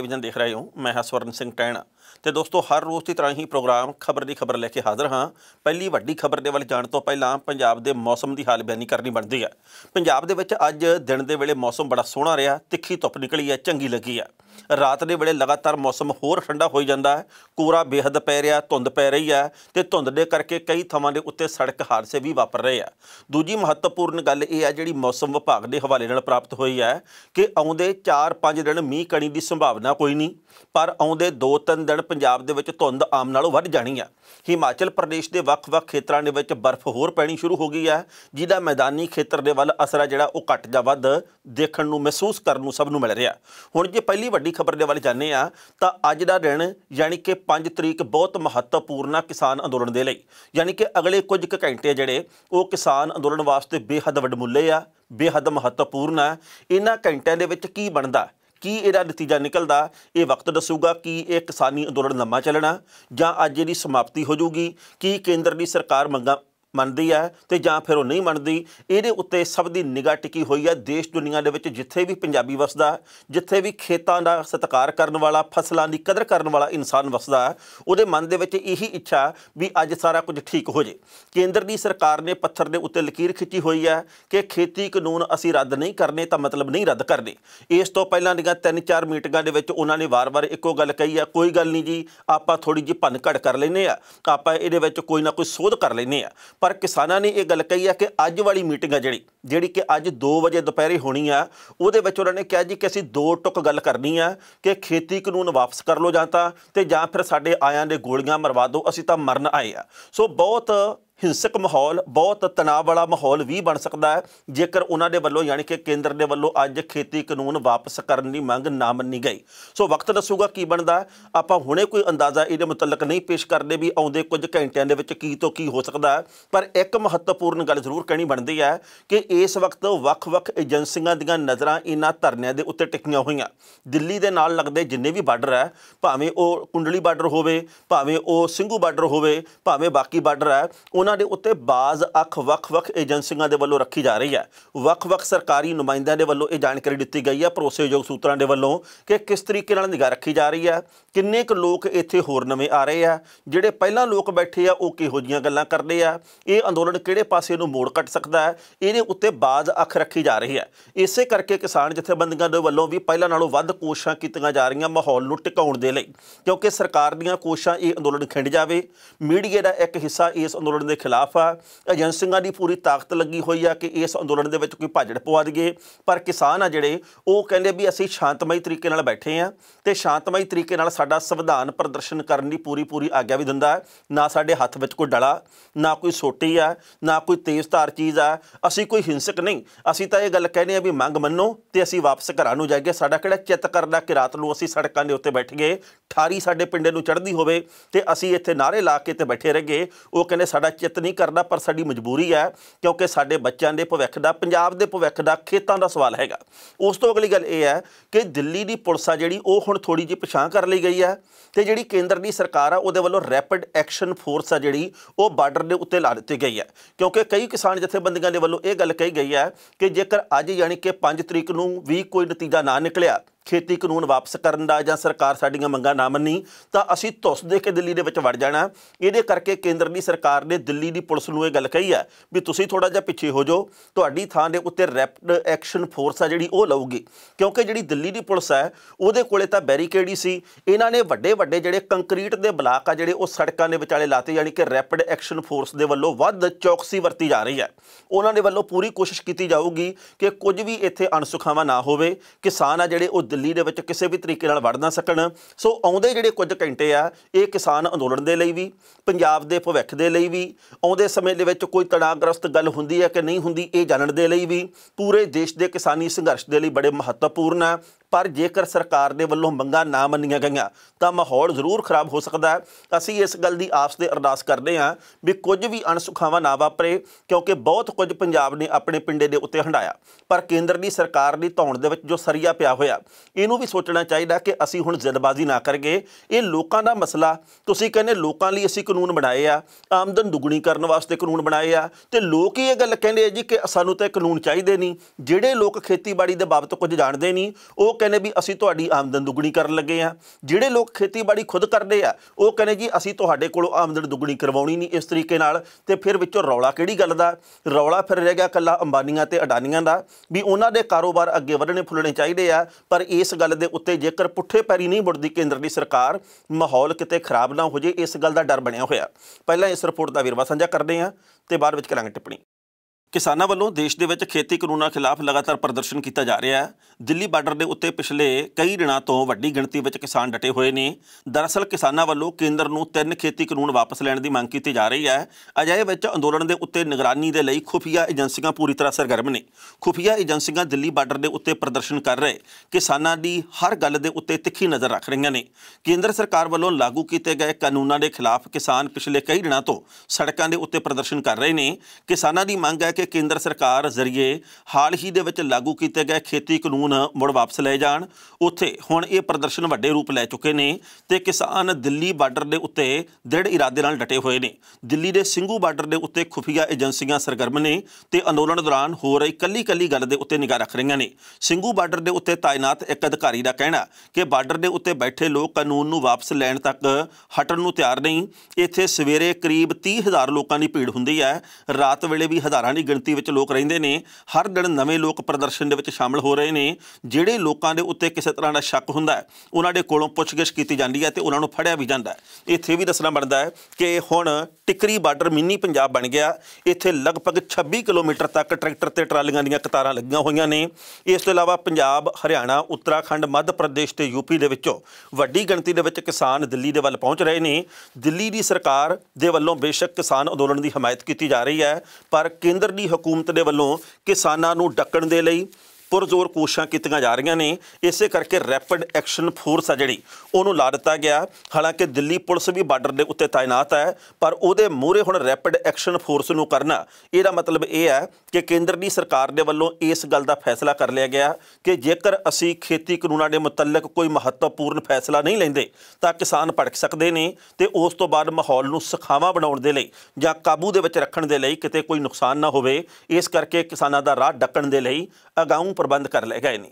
ਟੈਲੀविजन देख रहे हो। मैं हाँ स्वर्ण सिंह टैणा तो दोस्तों हर रोज़ की तरह ही प्रोग्राम खबर की खबर लैके हाज़र हाँ। पहली वड्डी खबर के वाल जाण तो पहला पंजाब के मौसम की हाल बयानी करनी बनती है। पंजाब दे विच अज दिन के वेले मौसम बड़ा सोहना रहा, तिखी धुप निकली है, चंगी लगी है। रात के वेले लगातार मौसम होर ठंडा हो जाता है, कोहरा बेहद पै रहा, धुंध पै रही है तो धुंध के करके कई थावां दे उत्ते सड़क हादसे भी वापर रहे हैं। दूजी महत्वपूर्ण गल यह है जिहड़ी मौसम विभाग के हवाले नाल प्राप्त हुई है कि आउंदे 4-5 दिन मीह कणी की संभावना कोई नहीं, पर आउंदे 2-3 दिन पंजाब दे विच धुंध आम नालों वध जानी है। हिमाचल प्रदेश के ਵੱਖ-ਵੱਖ खेत्रां दे विच बर्फ होर पैनी शुरू हो गई है, जिहदा मैदानी खेत्र दे वल असर है जिहड़ा वो घट जा वध देखण नूं महसूस करन नूं सब नूं मिल रहा। हुण जे पहली वड्डी खबर दे वल जाने आ तां अज दा दिन यानी कि 5 तरीक बहुत महत्वपूर्ण है किसान अंदोलन दे लई। यानी कि अगले कुछ घंटे जिहड़े वो किसान अंदोलन वास्ते बेहद वडमुੱਲੇ आ, बेहद महत्वपूर्ण है। इन्हां घंटिਆਂ ਦੇ ਵਿੱਚ ਕੀ ਬਣਦਾ, की ਇਹਦਾ नतीजा निकलता, ये वक्त दसूगा कि यह किसानी अंदोलन लम्मा चलना ਜਾਂ ਅੱਜ ਇਹਦੀ समाप्ति हो जूगी, कि केंद्र की सरकार मंगां मनती है तो ਜਾਂ फिर वो नहीं मनती। ये उत्ते सब की निगाह टिकी हुई है। देश दुनिया के जिथे भी पंजाबी वसदा, जिथे भी खेतों का सत्कार करने वाला, फसलों की कदर करने वाला इंसान वसदा, वो मन के यही इच्छा भी अज सारा कुछ ठीक हो जाए। केंद्र की सरकार ने पत्थर के उत्ते लकीर खिंची हुई है कि खेती कानून असी रद्द नहीं करने, तो मतलब नहीं रद्द करने। इस तो पहलां दीआं 3-4 मीटिंगां दे विच उन्होंने वार-वार इक्को गल कही है, कोई गल नहीं जी, आपां थोड़ी जी भन घट कर लैंदे आ, आपां इहदे विच कोई ना कोई सोध कर लैंदे आ। पर किसानों ने यह गल कही है कि अज वाली मीटिंग है जिहड़ी कि अज 2 बजे दोपहरे होनी है, उहदे विच उन्होंने कहा जी कि असीं 2 टुक गल करनी है कि खेती कानून वापस कर लो जां फिर साडे आयां दे गोलियां मरवा दो, असीं तां मरन आए आ। सो बहुत हिंसक माहौल, बहुत तनाव वाला माहौल भी बन सकता है जेकर उन्होंने वालों यानी कि केंद्र के वालों अज खेती कानून वापस करने की मंग ना मनी गई। सो वक्त दसूगा की बनता। आप हुणे कोई अंदाज़ा ये मुतलक नहीं पेश करते भी आउंदे कुछ घंटिਆਂ ਦੇ ਵਿੱਚ की तो की हो सकता है। पर एक महत्वपूर्ण गल जरूर कहनी बनती है कि इस वक्त ਵੱਖ-ਵੱਖ एजेंसियां ਦੀਆਂ नज़रां इन्हां धरनिਆਂ ਦੇ ਉੱਤੇ ਟਿਕੀਆਂ ਹੋਈਆਂ। दिल्ली ਦੇ ਨਾਲ लगदे जिन्ने भी बार्डर है, भावें वो कुंडली बार्डर होवे, भावें वो ਸਿੰਘੂ बार्डर होवे, भावें बाकी बार्डर है, उन्होंने उत्ते बाज़ अख ਵੱਖ-ਵੱਖ एजेंसियां दे वल्लों रखी जा रही है। ਵੱਖ-ਵੱਖ सरकारी नुमाइंदियां दे वल्लों ये जानकारी दी गई है भरोसेयोग सूत्रां दे वल्लों कि किस तरीके नाल निगाह रखी जा रही है, किन्ने क लोग इत्थे होर नवें आ रहे हैं, जिहड़े पहलां लोग बैठे आ वो किहो जिहियां गल्लां करदे आ, ये अंदोलन किहड़े पासे नूं मोड़ कट सकदा है, इहदे उत्ते बाज़ अख रखी जा रही है। इसे करके किसान जथेबंदियां दे वल्लों भी पहलां नालों वध कोशिशां कीतीआं जा रहीआं माहौल नूं टिकाउण दे लई, क्योंकि सरकार दीआं कोशिशां ये अंदोलन खिंड जावे। मीडिया दा एक हिस्सा इस अंदोलन दे खिलाफ आ, एजेंसियां की पूरी ताकत लगी हुई है कि इस अंदोलन के कोई भाजड़ पवा दईए। पर किसान आ जिहड़े वो कहंदे भी असीं शांतमई तरीके नाल बैठे हैं तो शांतमई तरीके नाल साडा संविधान प्रदर्शन करने की पूरी आग्या भी दिंदा है। ना साडे हत्थ विच कोई डला, ना कोई सोटी है, ना कोई तेज़ धार चीज़ है, असीं कोई हिंसक नहीं। असीं तां ये गल कहने आ भी मंग मन्नो तो असीं वापस घरां नूं जाइए। साडा किहड़ा चित्त करदा कि रात नूं असीं सड़कां दे उत्ते बैठ गए, ठारी साडे पिंडे नूं चढ़दी होवे ते असीं इत्थे नारे ला के ते बैठे रहिए। वो कहंदे साडा चित्त नहीं करदा, पर साडी मजबूरी है, क्योंकि साडे बच्चों के भविख का, पंजाब के भविख का, खेतों का सवाल है। उस तो अगली गल यह है कि दिल्ली की पुलिस आ जिहड़ी वो हुण थोड़ी जी पछाण कर ली गई है तो जिहड़ी केंद्र की सरकार आ उहदे वल्लों रैपिड एक्शन फोर्स आ जिहड़ी वो बार्डर के उत्ते ला दी गई है। क्योंकि कई किसान जथेबंदियां दे वल्लों ये गल कही गई है कि जेकर अज यानी कि 5 तरीक नूं भी कोई नतीजा ना निकलिया, खेती कानून वापस करन दा जां सरकार साडीआं मंगां ना मन्नी, तां असीं धुस दे के दिल्ली दे विच वड़ जाना। इहदे करके केंद्र की सरकार ने दिल्ली की पुलिस नूं ये गल कही है भी तुसीं थोड़ा जिहा पिछे हो जाओ, तुहाडी थां दे उत्ते रैपिड एक्शन फोर्स आ जिहड़ी वो लऊगी। क्योंकि जिहड़ी दिल्ली की पुलिस है उहदे कोले तां बैरीकेड ही सी, इन्हां ने वड्डे जिहड़े कंक्रीट दे ब्लाक आ जिहड़े वो सड़कां दे विचाले लाते, यानी कि रैपिड एक्शन फोर्स दे वल्लों वध चौकसी वरती जा रही है। उन्हां दे वल्लों पूरी कोशिश की जाऊगी कि कुछ भी इत्थे अणसुखावा ना होवे, किसान आ जिहड़े वो दिल्ली दे विच किसी भी तरीके नाल वड़ ना सकण। सो आउंदे जिहड़े कुछ घंटे आ ये किसान अंदोलन दे लई भी, पंजाब दे भविख दे लई भी, आउंदे समय दे विच कोई तणावग्रस्त गल हुंदी है कि नहीं हुंदी ये जानण दे लई भी, पूरे देश के किसानी संघर्ष के लिए बड़े महत्वपूर्ण है। पर जेकर सरकार के वल्लों मंगां ना मन्नियां गईयां तो माहौल जरूर खराब हो सकता है। असीं इस गल की आस ते अरदास करते हैं भी कुछ भी अणसुखावा ना वापरे, क्योंकि बहुत कुछ पंजाब ने अपने पिंडे के उत्ते हंडाया। पर केंद्र की सरकार की धौण दे विच जो सरिया पिया होया इहनूं भी सोचना चाहिए कि असीं हुण जिदबाजी ना करिए। ये लोकां दा मसला, तुसीं कहंदे लोकां लई असीं कानून बनाए आ, आमदन दुगणी करन वास्ते कानून बनाए आ, ते लोक ही ये गल कहंदे जी कि सानूं तां कानून चाहीदे नहीं। जिहड़े लोक खेतीबाड़ी दे बाबत कुछ जाणदे नहीं वो कहने भी असीं तुहाडी आमदन दुगनी करन लगे आ। जिहड़े लोग खेतीबाड़ी खुद करदे आ वो कहने जी असीं तुहाडे कोलों आमदन दुगनी करवाउणी नहीं इस तरीके नाल। ते फिर विचों रौला किहड़ी गल दा? रौला फिर रह गया कल्ला अंबानीਆਂ ते अडानीਆਂ दा भी उन्हां दे कारोबार अगे वधणे फुੱਲਣੇ चाहीदे आ। पर इस गल दे उत्ते जेकर पुੱਠੇ पैरी नहीं मुड़दी केंद्र दी सरकार, माहौल किते खराब ना हो जाए इस गल दा डर बनया होया। पहलां इस रिपोर्ट दा वेरवा साझा करदे आ ते बाद विच करांगे टिप्पणी। किसानां ਵੱਲੋਂ देश ਦੇ ਵਿੱਚ खेती ਕਾਨੂੰਨਾਂ खिलाफ लगातार प्रदर्शन किया जा रहा है। दिल्ली बार्डर ਦੇ ਉੱਤੇ पिछले कई ਦਿਨਾਂ ਤੋਂ ਵੱਡੀ ਗਿਣਤੀ ਵਿੱਚ किसान डटे हुए ਨੇ। दरअसल किसानां ਵੱਲੋਂ ਕੇਂਦਰ ਨੂੰ 3 खेती ਕਾਨੂੰਨ ਵਾਪਸ ਲੈਣ ਦੀ ਮੰਗ ਕੀਤੀ ਜਾ ਰਹੀ ਹੈ। ਅਜਿਹੇ ਵਿੱਚ ਅੰਦੋਲਨ ਦੇ ਉੱਤੇ ਨਿਗਰਾਨੀ ਦੇ ਲਈ ਖੁਫੀਆ ਏਜੰਸੀਆਂ ਪੂਰੀ ਤਰ੍ਹਾਂ ਸਰਗਰਮ ਨੇ। ਖੁਫੀਆ ਏਜੰਸੀਆਂ ਦਿੱਲੀ ਬਾਰਡਰ ਦੇ ਉੱਤੇ ਪ੍ਰਦਰਸ਼ਨ ਕਰ ਰਹੇ ਕਿਸਾਨਾਂ ਦੀ ਹਰ ਗੱਲ ਦੇ ਉੱਤੇ ਤਿੱਖੀ ਨਜ਼ਰ ਰੱਖ ਰਹੀਆਂ ਨੇ। ਕੇਂਦਰ ਸਰਕਾਰ ਵੱਲੋਂ ਲਾਗੂ ਕੀਤੇ ਗਏ ਕਾਨੂੰਨਾਂ ਦੇ ਖਿਲਾਫ ਕਿਸਾਨ ਪਿਛਲੇ ਕਈ ਦਿਨਾਂ ਤੋਂ ਸੜਕਾਂ ਦੇ ਉੱਤੇ ਪ੍ਰਦਰਸ਼ਨ ਕਰ ਰਹੇ ਨੇ। ਕਿਸਾਨਾਂ ਦੀ ਮੰਗ ਹੈ कि केंद्र सरकार जरिए हाल ही दे विच लागू किए गए खेती कानून मुड़ वापस ले जाण। उत्थे हुण ये प्रदर्शन वड्डे रूप लै चुके ने ते किसान दिल्ली बार्डर दे उत्ते दृढ़ इरादे नाल डटे हुए ने। दिल्ली दे ਸਿੰਘੂ बार्डर दे उत्ते खुफिया एजेंसियां सरगर्म ने ते अंदोलन दौरान हो रही कल्ली कल्ली गल दे उत्ते निगाह रख रहीआं ने। ਸਿੰਘੂ बार्डर दे उत्ते तायनात एक अधिकारी दा कहना कि बार्डर दे उत्ते बैठे लोग कानून नूं वापस लैण तक हटण नूं तैयार नहीं। इत्थे सवेरे करीब 30,000 लोकां दी भीड़ हुंदी है। रात वेले भी हज़ारां दी गिणती ਵਿੱਚ ਲੋਕ ਰਹਿੰਦੇ ਨੇ। ਹਰ ਦਿਨ ਨਵੇਂ ਲੋਕ ਪ੍ਰਦਰਸ਼ਨ ਦੇ ਵਿੱਚ ਸ਼ਾਮਲ ਹੋ ਰਹੇ ਨੇ। ਜਿਹੜੇ ਲੋਕਾਂ ਦੇ ਉੱਤੇ ਕਿਸੇ ਤਰ੍ਹਾਂ ਦਾ ਸ਼ੱਕ ਹੁੰਦਾ ਹੈ ਉਹਨਾਂ ਦੇ ਕੋਲੋਂ ਪੁੱਛਗਿੱਛ ਕੀਤੀ ਜਾਂਦੀ ਹੈ ਤੇ ਉਹਨਾਂ ਨੂੰ ਫੜਿਆ ਵੀ ਜਾਂਦਾ ਹੈ। ਇੱਥੇ ਵੀ ਦੱਸਣਾ ਬਣਦਾ ਹੈ ਕਿ ਹੁਣ ਟਿਕਰੀ ਬਾਰਡਰ ਮਿੰਨੀ ਪੰਜਾਬ ਬਣ ਗਿਆ। ਇੱਥੇ ਲਗਭਗ 26 ਕਿਲੋਮੀਟਰ ਤੱਕ ਟਰੈਕਟਰ ਤੇ ਟਰਾਲੀਆਂ ਦੀਆਂ ਕਤਾਰਾਂ ਲੱਗੀਆਂ ਹੋਈਆਂ ਨੇ। ਇਸ ਤੋਂ ਇਲਾਵਾ ਪੰਜਾਬ, ਹਰਿਆਣਾ, ਉੱਤਰਾਖੰਡ, ਮੱਧ ਪ੍ਰਦੇਸ਼ ਤੇ ਯੂਪੀ ਦੇ ਵਿੱਚੋਂ ਵੱਡੀ ਗਿਣਤੀ ਦੇ ਵਿੱਚ ਕਿਸਾਨ ਦਿੱਲੀ ਦੇ ਵੱਲ ਪਹੁੰਚ ਰਹੇ ਨੇ। ਦਿੱਲੀ ਦੀ ਸਰਕਾਰ ਦੇ ਵੱਲੋਂ ਬੇਸ਼ੱਕ ਕਿਸਾਨ ਅੰਦੋਲਨ ਦੀ ਹਮਾਇਤ ਕੀਤੀ ਜਾ ਰਹੀ ਹੈ ਪਰ ਕੇਂਦਰ ਦੀ हुकूमत के वलों किसानों नूं ढकण दे लई पुरजोर कोशिशां कीतियां जा रहीआं ने। इसे करके रैपिड एक्शन फोर्स आ जिहड़ी उहनूं ला दित्ता गया। हालांकि दिल्ली पुलिस भी बार्डर के उत्ते तैनात है पर उहदे मूहरे हुण रैपिड एक्शन फोर्स नूं करना इहदा मतलब यह है कि केंद्र की सरकार के वलों इस गल का फैसला कर लिया गया कि जेकर असीं खेती कानूनां के मुतलक कोई महत्वपूर्ण फैसला नहीं लैंदे तां किसान भड़क सकते हैं ते उस तो बाद माहौल नूं सुखावां बनाउण दे लई जां काबू दे विच रखण दे लई किते कोई नुकसान ना होवे। इस करके किसानां दा राह ढकण दे लई अगाऊं प्रबंध कर ले गए ने।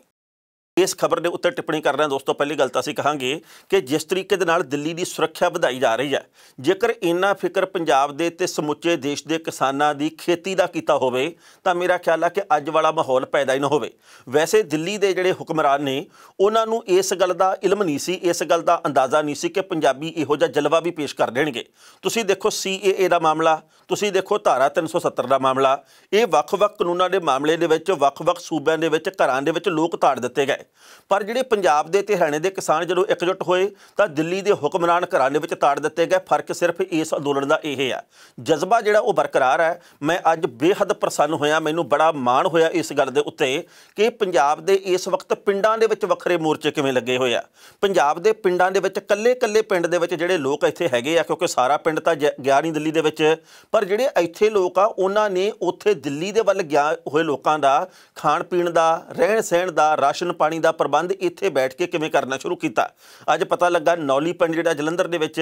इस खबर के उत्ते टिप्पणी कर रहे हैं दोस्तों। पहली गल तो असीं कहांगे कि जिस तरीके दे नाल दिल्ली की सुरक्षा वधाई जा रही है, जेकर इन्ना फिक्र पंजाब दे ते समुचे देश के किसानां दी खेती का कीता होवे तां मेरा ख्याल है कि अज वाला माहौल पैदा ही ना होवे। वैसे दिल्ली के जिहड़े हुक्मरान ने उन्हां नूं इस गल का इल्म नहीं सी, इस गल का अंदाज़ा नहीं सी कि पंजाबी इहो जिहा जलवा भी पेश कर देणगे। तुसीं देखो CAA का मामला, तुसीं देखो धारा 370 का मामला, ये ਵੱਖ-ਵੱਖ कानूनां के मामले दे विच ਵੱਖ-ਵੱਖ सूबिਆਂ दे विच घरां दे विच लोक ताड़ दित्ते गए। पर जिहड़े पंजाब दे ते हरियाणे दे किसान जदों एकजुट होए तां दिल्ली दे हुक्मरान घरां दे विच ताड़ दित्ते गए। फर्क सिर्फ इस अंदोलन का यह है, जज्बा जिहड़ा वो बरकरार है। मैं अज बेहद प्रसन्न होया, मैनूं बड़ा माण होया इस गल दे उत्ते कि पंजाब दे इस वक्त पिंडां दे विच वखरे मोर्चे किवें लगे होए आ। पंजाब दे पिंडां दे विच कल्ले-कल्ले पिंड दे विच जिहड़े लोक इत्थे हैगे आ, क्योंकि सारा पिंड तां गया नहीं दिल्ली दे विच, पर जिहड़े इत्थे लोक आ उन्हां ने उत्थे दिल्ली दे वल गया होए लोकां दा खाण पीण दा, रहण सहण दा, राशन पानी दा प्रबंध इत्थे बैठ के किवें करना शुरू किया। अज पता लगा नौली पिंड जिहड़ा जलंधर दे विच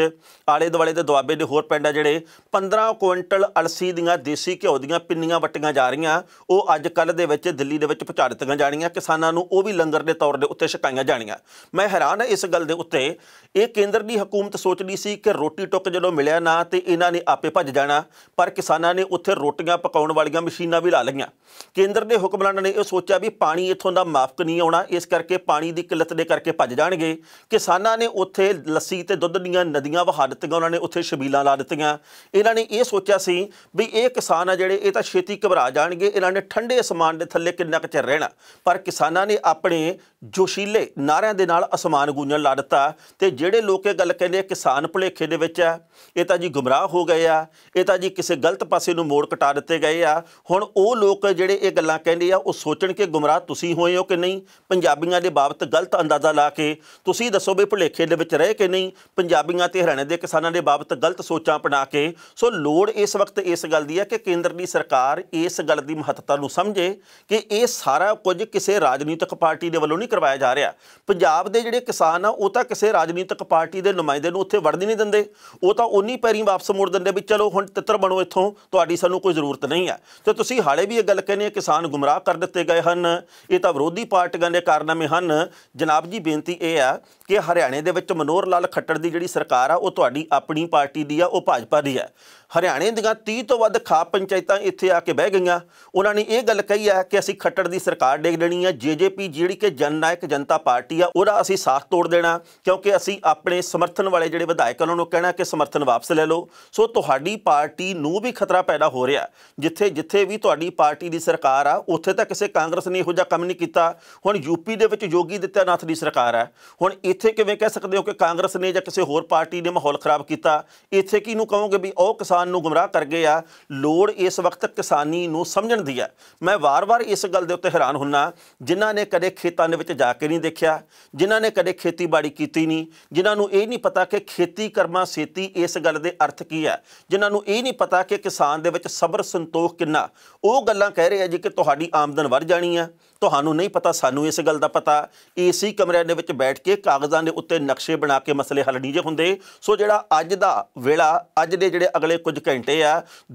आले दुआले दे दुआबे दे होर पिंड आ जिहड़े 15 कुइंटल अलसी दीआं देसी घिओ दीआं पिन्नियां वट्टियां जा रहीआं, ਉਹ ਅੱਜ ਕੱਲ੍ਹ ਦੇ ਵਿੱਚ दिल्ली ਦੇ ਵਿੱਚ ਪਹੁੰਚਾ ਦਿੱਤੀਆਂ ਜਾਣੀਆਂ। ਕਿਸਾਨਾਂ ਨੂੰ ਉਹ ਵੀ ਲੰਗਰ ਦੇ ਤੌਰ ਦੇ ਉੱਤੇ ਛਕਾਈਆਂ ਜਾਣੀਆਂ। ਮੈਂ ਹੈਰਾਨ ਹਾਂ ਇਸ ਗੱਲ ਦੇ ਉੱਤੇ। ਇਹ ਕੇਂਦਰ ਦੀ ਹਕੂਮਤ ਸੋਚਦੀ ਸੀ ਕਿ ਰੋਟੀ ਟੁੱਕ ਜਦੋਂ ਮਿਲਿਆ ਨਾ ਤੇ ਇਹਨਾਂ ਨੇ ਆਪੇ ਭੱਜ ਜਾਣਾ, ਪਰ ਕਿਸਾਨਾਂ ਨੇ ਉੱਥੇ ਰੋਟੀਆਂ ਪਕਾਉਣ ਵਾਲੀਆਂ ਮਸ਼ੀਨਾਂ ਵੀ ਲਾ ਲਈਆਂ। ਕੇਂਦਰ ਦੇ ਹੁਕਮਰਾਨਾਂ ਨੇ ਇਹ ਸੋਚਿਆ ਵੀ ਪਾਣੀ ਇੱਥੋਂ ਦਾ ਮਾਫਕ ਨਹੀਂ ਆਉਣਾ, ਇਸ ਕਰਕੇ ਪਾਣੀ ਦੀ ਕਿੱਲਤ ਦੇ ਕਰਕੇ ਭੱਜ ਜਾਣਗੇ। ਕਿਸਾਨਾਂ ਨੇ ਉੱਥੇ ਲੱਸੀ ਤੇ ਦੁੱਧ ਦੀਆਂ ਨਦੀਆਂ ਵਹਾ ਦਿੱਤੀਆਂ, ਉਹਨਾਂ ਨੇ ਉੱਥੇ ਛਬੀਲਾਂ ਲਾ ਦਿੱਤੀਆਂ। ਇਹਨਾਂ ਨੇ ਇਹ ਸੋਚਿਆ ਸੀ ਵੀ ਇਹ ਕਿਸਾਨ ਆ ਜਿਹੜੇ ਇਹ ਤਾਂ ਛੇਤੀ ਘਬਰਾ ਜਾਣਗੇ, ਇਹਨਾਂ ਨੇ ਠੰਡੇ ਅਸਮਾਨ ਦੇ ਥੱਲੇ ਕਿੰਨਾ ਕੁ ਚਿਰ ਰਹਿਣਾ। ਪਰ ਕਿਸਾਨਾਂ ਨੇ ਆਪਣੇ ਜੋਸ਼ੀਲੇ ਨਾਰਿਆਂ ਦੇ ਨਾਲ ਅਸਮਾਨ ਗੂੰਜਣ ਲਾ ਦਿੱਤਾ। ਤੇ ਜਿਹੜੇ ਲੋਕ ਇਹ ਗੱਲ ਕਹਿੰਦੇ ਕਿਸਾਨ ਭੁਲੇਖੇ ਦੇ ਵਿੱਚ ਆ, ਇਹ ਤਾਂ ਜੀ ਗੁੰਮਰਾਹ ਹੋ ਗਏ ਆ, ਇਹ ਤਾਂ ਜੀ ਕਿਸੇ ਗਲਤ ਪਾਸੇ ਨੂੰ ਮੋੜ ਕਟਾ ਦਿੱਤੇ ਗਏ ਆ। ਹੁਣ ਉਹ ਲੋਕ ਜਿਹੜੇ ਇਹ ਗੱਲਾਂ ਕਹਿੰਦੇ ਆ ਉਹ ਸੋਚਣ ਕਿ ਗੁੰਮਰਾਹ ਤੁਸੀਂ ਹੋਏ ਹੋ ਕਿ ਨਹੀਂ। ਪੰਜਾਬੀਆਂ ਦੇ ਬਾਬਤ ਗਲਤ ਅੰਦਾਜ਼ਾ ਲਾ ਕੇ ਤੁਸੀਂ ਦੱਸੋ ਵੀ ਭੁਲੇਖੇ ਦੇ ਵਿੱਚ ਰਹੇ ਕਿ ਨਹੀਂ। ਪੰਜਾਬੀਆਂ ਤੇ ਹਰਿਆਣੇ ਦੇ ਕਿਸਾਨਾਂ ਦੇ ਬਾਬਤ ਗਲਤ ਸੋਚਾਂ ਬਣਾ ਕੇ। ਸੋ ਲੋੜ ਇਸ ਵਕਤ ਇਸ ਗੱਲ ਦੀ ਹੈ ਕਿ ਕੇਂਦਰ ਦੀ ਸਰਕਾਰ ਇਸ ਗੱਲ ਦੀ ਮਹੱਤਤਾ ਨੂੰ ਸਮਝੇ ਕਿ ਇਹ ਸਾਰਾ ਕੁਝ ਕਿਸੇ ਰਾਜਨੀਤਿਕ ਪਾਰਟੀ ਦੇ ਵੱਲੋਂ ਨਹੀਂ ਕਰਵਾਇਆ ਜਾ ਰਿਹਾ। ਪੰਜਾਬ ਦੇ ਜਿਹੜੇ ਕਿਸਾਨ ਆ ਉਹ ਤਾਂ ਕਿਸੇ ਰਾਜਨੀਤਿਕ ਪਾਰਟੀ ਦੇ ਨੁਮਾਇੰਦੇ ਨੂੰ ਉੱਥੇ ਵੜਨ ਨਹੀਂ ਦਿੰਦੇ, ਉਹ ਤਾਂ ਉਨੀ ਪੈਰੀਂ ਵਾਪਸ ਮੁੜ ਦਿੰਦੇ ਵੀ ਚਲੋ ਹੁਣ ਤਿੱਤਰ ਬਣੋ ਇੱਥੋਂ, ਤੁਹਾਡੀ ਸਾਨੂੰ ਕੋਈ ਜ਼ਰੂਰਤ ਨਹੀਂ ਹੈ। ਤੇ ਤੁਸੀਂ ਹਾਲੇ ਵੀ ਇਹ ਗੱਲ ਕਹਿੰਦੇ ਕਿਸਾਨ ਗੁੰਮਰਾਹ ਕਰ ਦਿੱਤੇ ਗਏ ਹਨ, ਇਹ ਤਾਂ ਵਿਰੋਧੀ ਪਾਰਟੀਆਂ ਦੇ कारनामे ਹਨ। जनाब जी बेनती ये आ कि हरियाणे दे विच मनोहर लाल खट्टर की जिहड़ी सरकार आ वो तुहाडी अपनी पार्टी की आ, वो भाजपा की है। हरियाणे दीआं 30 तो वध खाप पंचायतां इत्थे आके बह गईआं। उन्होंने ये गल कही है कि असीं खट्टर की सरकार डेग देनी है। JJP जिहड़ी कि जननायक जनता पार्टी आ उहदा असीं साथ तोड़ देना, क्योंकि असीं अपने समर्थन वाले जिहड़े विधायक उन्होंने कहना कि समर्थन वापस ले लो। सो तुहाडी पार्टी नूं भी खतरा पैदा हो रहा। जिथे जिथे भी तुहाडी पार्टी की सरकार आ उत्थे तां किसी कांग्रेस ने इहो जिहा काम नहीं कीता। हुण यूपी दे विच योगी आदित्यनाथ की सरकार है, हुण इत्थे किवें कह सकदे हो कि कांग्रेस ने जां किसी होर पार्टी ने माहौल खराब किया? इत्थे किहनूं कहोगे भी ओह किसान नूं गुमराह कर गए आ? लोड़ इस वक्त किसानी नूं समझण दी है। मैं वार वार इस गल दे उत्ते हैरान हुन्ना, जिन्हां ने कदे खेतां दे विच जाके नहीं देखिया, जिन्हां ने कदे खेतीबाड़ी कीती नहीं, जिन्हां नूं इह नहीं पता कि खेती करमा सेती इस गल दे अर्थ की है, जिन्हां नूं इह नहीं पता कि किसान दे विच सबर संतोख किन्ना। ओह गल्लां कह रहे आ जी कि तुहाडी आमदन वध जानी है। तुहानूं नहीं पता, सानूं इस गल दा पता। AC कमरिਆਂ ਦੇ ਵਿੱਚ बैठ के कागज़ां ਦੇ ਉੱਤੇ नक्शे बना के मसले हल नहीं जे हुंदे। सो ਜਿਹੜਾ ਅੱਜ ਦਾ ਵੇਲਾ, ਅੱਜ ਦੇ ਜਿਹੜੇ ਅਗਲੇ ਕੁਝ ਘੰਟੇ ਆ